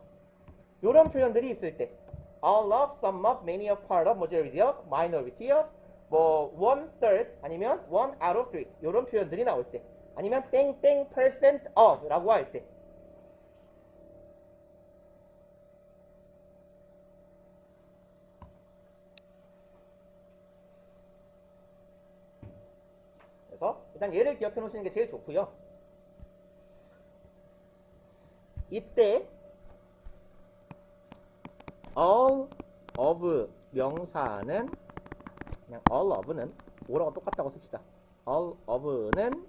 요런 표현들이 있을 때 all of, some of, many of, part of, majority of, minority of, 뭐 one third 아니면 one out of three 요런 표현들이 나올 때, 아니면 땡땡 percent of 라고 할 때, 그래서 일단 얘를 기억해 놓으시는 게 제일 좋고요. 이때 all of 명사는 그냥 all of는 뭐라고 똑같다고 씁시다. all of는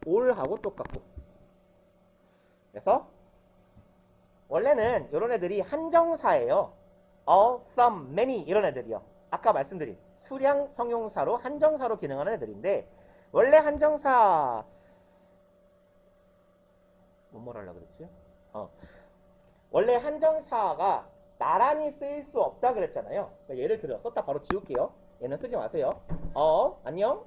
all하고 똑같고. 그래서 원래는 이런 애들이 한정사예요. all, some, many 이런 애들이요. 아까 말씀드린 수량 형용사로 한정사로 기능하는 애들인데, 원래 한정사 뭐라 하려고 그랬지? 원래 한정사가 나란히 쓰일 수 없다 그랬잖아요. 그러니까 예를 들어 썼다 바로 지울게요. 얘는 쓰지 마세요. 안녕.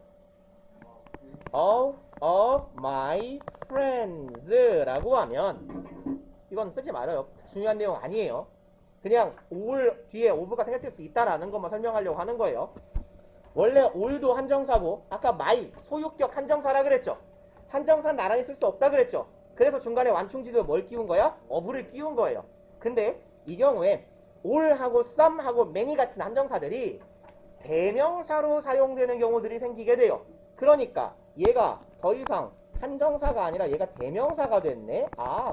all of my friends 라고 하면 이건 쓰지 말아요. 중요한 내용 아니에요. 그냥 all 뒤에 of가 생략될 수 있다라는 것만 설명하려고 하는 거예요. 원래 all도 한정사고 아까 my 소유격 한정사라 그랬죠. 한정사는 나란히 쓸 수 없다 그랬죠. 그래서 중간에 완충지도 뭘 끼운 거야? of를 끼운 거예요. 근데 이 경우에 all하고 some하고 many 같은 한정사들이 대명사로 사용되는 경우들이 생기게 돼요. 그러니까 얘가 더 이상 한정사가 아니라 얘가 대명사가 됐네.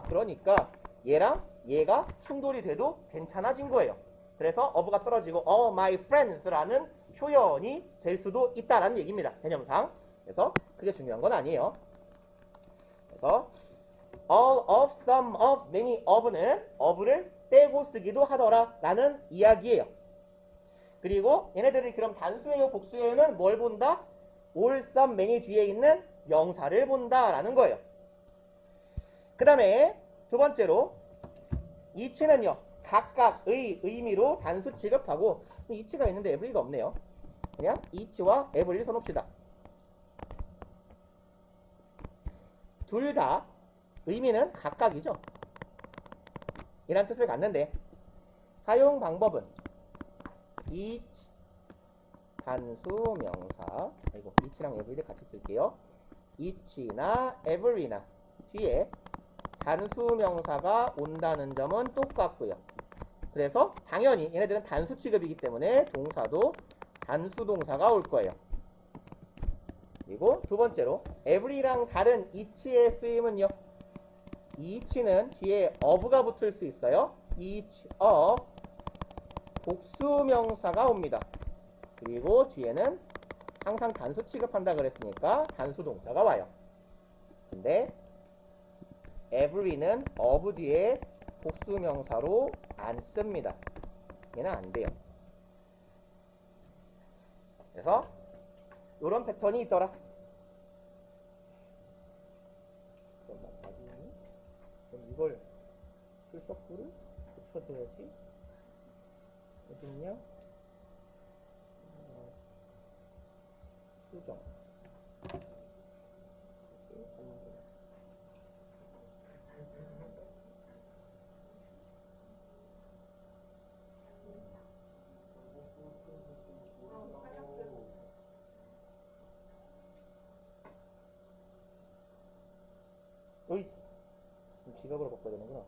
그러니까 얘랑 얘가 충돌이 돼도 괜찮아진 거예요. 그래서 of가 떨어지고 all my friends라는 표현이 될 수도 있다라는 얘기입니다. 개념상. 그래서 그게 중요한 건 아니에요. 그래서 all of, some of, many of는 of를 떼고 쓰기도 하더라 라는 이야기예요. 그리고 얘네들이 그럼 단수예요, 복수예요는 뭘 본다? all, some, many 뒤에 있는 명사를 본다 라는 거예요. 그 다음에 두 번째로 each는요, 각각의 의미로 단수 취급하고, each가 있는데 every가 없네요. 그냥 each와 every 써놓읍시다. 둘 다 의미는 각각이죠. 이란 뜻을 갖는데 사용 방법은 each, 단수 명사. 이거 each랑 every를 같이 쓸게요. each나 every나 뒤에 단수 명사가 온다는 점은 똑같고요. 그래서 당연히 얘네들은 단수 취급이기 때문에 동사도 단수 동사가 올 거예요. 그리고 두 번째로 every랑 다른 each의 쓰임은요. each는 뒤에 of가 붙을 수 있어요. each of 복수 명사가 옵니다. 그리고 뒤에는 항상 단수 취급한다 그랬으니까 단수 동사가 와요. 근데 every는 of 뒤에 복수 명사로 안 씁니다. 얘는 안 돼요. 그래서 이런 패턴이 있더라. 그럼 이걸 풀서클을 붙여줘야지. 어딨냐? 수정. 어이! 지갑으로 바꿔야 되는구나.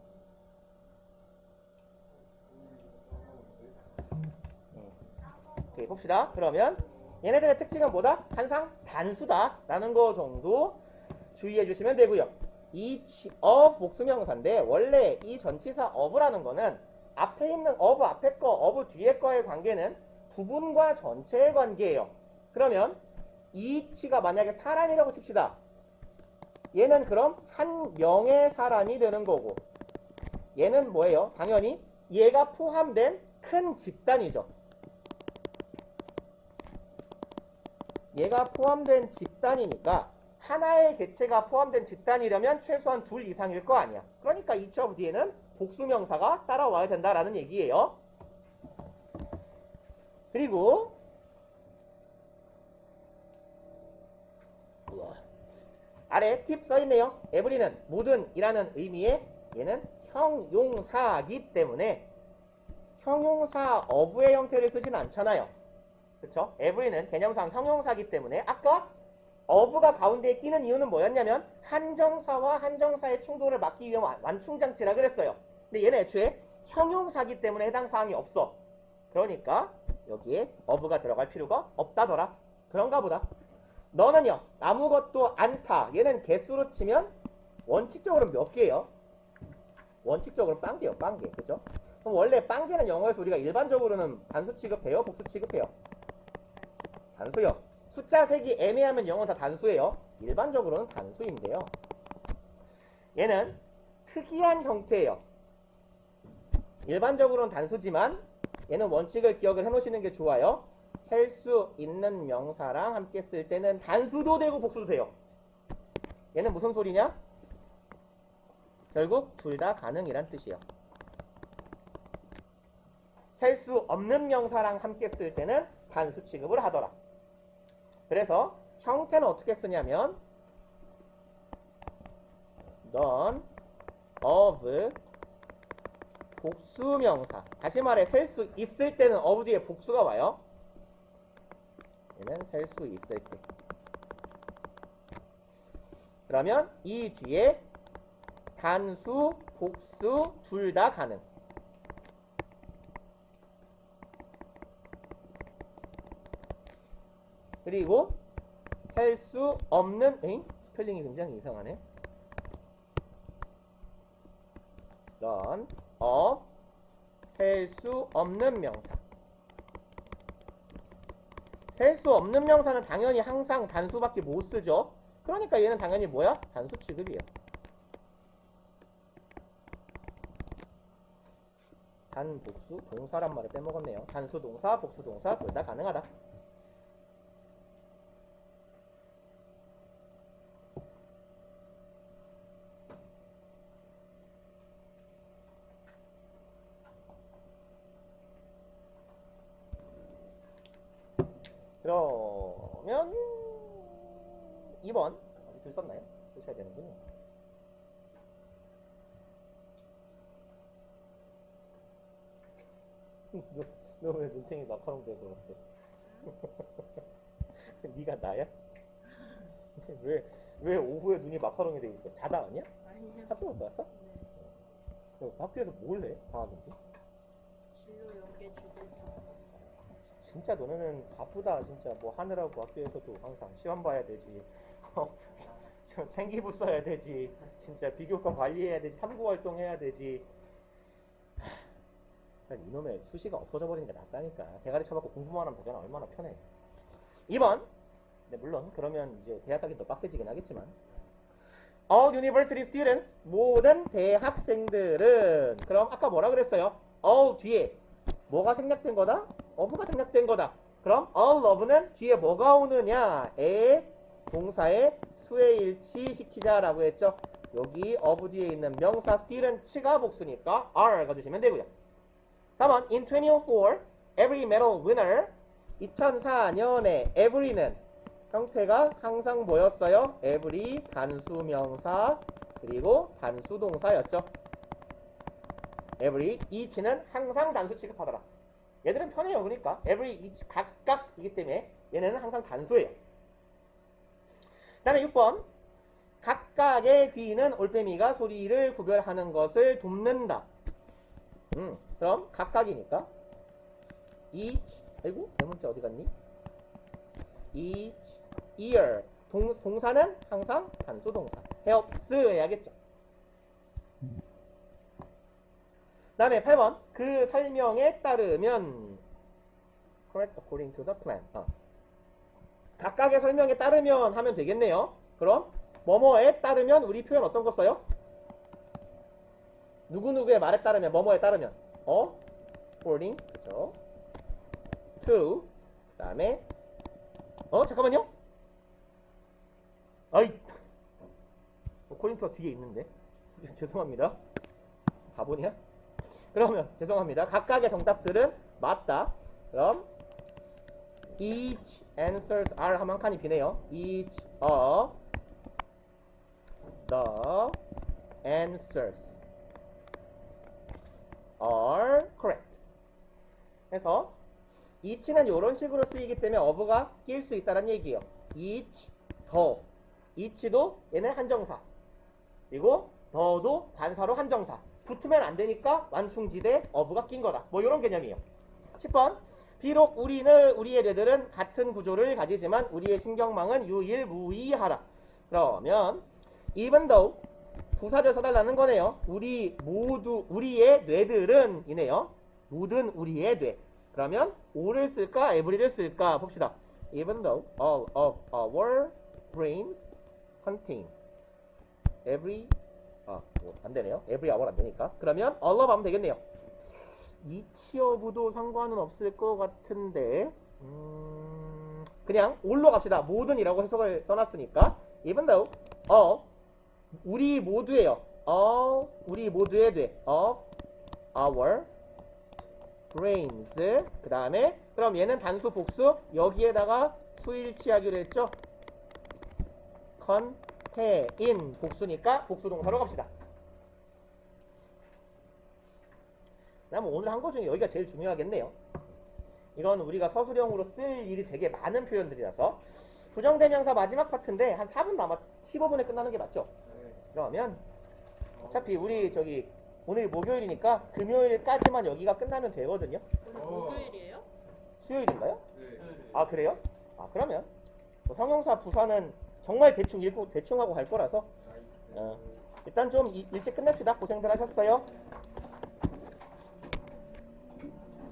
오케이, 봅시다. 그러면 얘네들의 특징은 뭐다? 항상 단수다 라는 거 정도 주의해 주시면 되고요. each of 복수명사인데 원래 이 전치사 of라는 거는 앞에 있는 of 앞에 거, of 뒤에 거의 관계는 부분과 전체의 관계예요. 그러면 each가 만약에 사람이라고 칩시다. 얘는 그럼 한 명의 사람이 되는 거고, 얘는 뭐예요? 당연히 얘가 포함된 큰 집단이죠. 얘가 포함된 집단이니까 하나의 개체가 포함된 집단이려면 최소한 둘 이상일 거 아니야. 그러니까 each of 뒤에는 복수명사가 따라와야 된다라는 얘기예요. 그리고 아래 팁 써있네요. every는 모든 이라는 의미의 얘는 형용사이기 때문에 형용사 of의 형태를 쓰진 않잖아요. 그쵸? every는 개념상 형용사이기 때문에 아까 of가 가운데에 끼는 이유는 뭐였냐면 한정사와 한정사의 충돌을 막기 위한 완충장치라 그랬어요. 근데 얘는 애초에 형용사이기 때문에 해당 사항이 없어. 그러니까 여기에 of가 들어갈 필요가 없다더라. 그런가 보다. 너는요 아무것도 않다. 얘는 개수로 치면 원칙적으로 몇 개예요? 원칙적으로 빵개요. 빵개. 그죠? 그럼 원래 빵개는 영어에서 우리가 일반적으로는 단수 취급해요? 복수 취급해요? 단수요. 숫자 색이 애매하면 영어는 다 단수예요. 일반적으로는 단수인데요. 얘는 특이한 형태예요. 일반적으로는 단수지만 얘는 원칙을 기억을 해놓으시는 게 좋아요. 셀 수 있는 명사랑 함께 쓸 때는 단수도 되고 복수도 돼요. 얘는 무슨 소리냐? 결국 둘 다 가능이란 뜻이에요. 셀 수 없는 명사랑 함께 쓸 때는 단수 취급을 하더라. 그래서 형태는 어떻게 쓰냐면 none of 복수명사. 다시 말해 셀 수 있을 때는 of 뒤에 복수가 와요. 얘는 셀 수 있을 때. 그러면 이 뒤에 단수, 복수 둘 다 가능. 그리고 셀 수 없는 스펠링이 굉장히 이상하네. none of 셀 수 없는 명사. 셀 수 없는 명사는 당연히 항상 단수밖에 못 쓰죠. 그러니까 얘는 당연히 뭐야? 단수 취급이에요. 단복수 동사란 말을 빼먹었네요. 단수 동사, 복수 동사 둘 다 가능하다. 그러면 2번 아직 줄 썼나요? 쓰셔야 되는군요. 너 왜 눈탱이 마카롱 되고 왔어? 네가 나야? 왜 오후에 눈이 마카롱이 돼 있어? 자다 왔냐? 아니요. 학교 갔다 왔어? 네. 학교에서 뭘 해? 방학인데? 진로 연계 주제타. 진짜 너네는 바쁘다 진짜 뭐 하느라고 학교에서도 항상 시험 봐야 되지 저 생기부 써야 되지 진짜 비교과 관리해야 되지 탐구 활동 해야 되지 이놈의 수시가 없어져 버리는 게 낫다니까 대가리 쳐박고 공부만 하면 되잖아 얼마나 편해 2번 네, 물론 그러면 이제 대학 가기 더 빡세지긴 하겠지만 All university students 모든 대학생들은 그럼 아까 뭐라 그랬어요? all 뒤에 뭐가 생략된 거다? of가 생략된 거다. 그럼 all of는 뒤에 뭐가 오느냐? 에 동사의 수의 일치시키자라고 했죠. 여기 of 뒤에 있는 명사 student가 복수니까 are 가주시면 되고요. 3번 in 2004 every medal winner 2004년에 every는 형태가 항상 뭐였어요? every 단수 명사 그리고 단수 동사였죠. every each는 항상 단수 취급하더라. 얘들은 편해요. 그러니까 every each 각각이기 때문에 얘네는 항상 단수예요. 그 다음에 6번 각각의 뒤는 올빼미가 소리를 구별하는 것을 돕는다. 그럼 각각이니까 each 아이고 대문자 어디 갔니? each ear 동사는 항상 단수 동사 helps 해야겠죠. 그 다음에 8번 그 설명에 따르면 correct according to the plan 각각의 설명에 따르면 하면 되겠네요. 그럼 뭐뭐에 따르면 우리 표현 어떤 거 써요? 누구누구의 말에 따르면 뭐뭐에 따르면 according 그죠? to 그 다음에 잠깐만요 아이 according to가 뒤에 있는데 죄송합니다 바보냐? 그러면 죄송합니다. 각각의 정답들은 맞다. 그럼 each answers are 하면 한 칸이 비네요. each of the answers are correct. 그래서 each는 이런 식으로 쓰이기 때문에 of가 낄 수 있다는 얘기예요. each, the. each도 얘는 한정사. 그리고 the도 관사로 한정사. 붙으면 안 되니까 완충지대 of가 낀 거다. 뭐 이런 개념이에요. 10번 비록 우리의 뇌들은 같은 구조를 가지지만 우리의 신경망은 유일무이하다. 그러면 even though 부사절 써달라는 거네요. 우리의 뇌들은 이네요. 모든 우리의 뇌. 그러면 all을 쓸까 every를 쓸까 봅시다. Even though all of our brains contain every 안 되네요. every hour 안 되니까. 그러면 all of 하면 되겠네요. each of도 상관은 없을 것 같은데 그냥 all로 갑시다. 모든이라고 해석을 써놨으니까 even though all 우리 모두예요. all 우리 모두의 뇌 of our brains 그 다음에 그럼 얘는 단수 복수 여기에다가 수일치하기로 했죠. contain 복수니까 복수 동사로 갑시다. 그다음 오늘 한 거 중에 여기가 제일 중요하겠네요. 이건 우리가 서술형으로 쓸 일이 되게 많은 표현들이라서 부정대명사 마지막 파트인데 한 4분 남았 15분에 끝나는 게 맞죠? 그러면 어차피 우리 저기 오늘 목요일이니까 금요일까지만 여기가 끝나면 되거든요. 오늘 목요일이에요? 수요일인가요? 네. 아 그래요? 아 그러면 뭐 형용사 부사는 정말 대충 읽고 대충 하고 갈 거라서 일단 좀 일찍 끝냅시다. 고생들 하셨어요.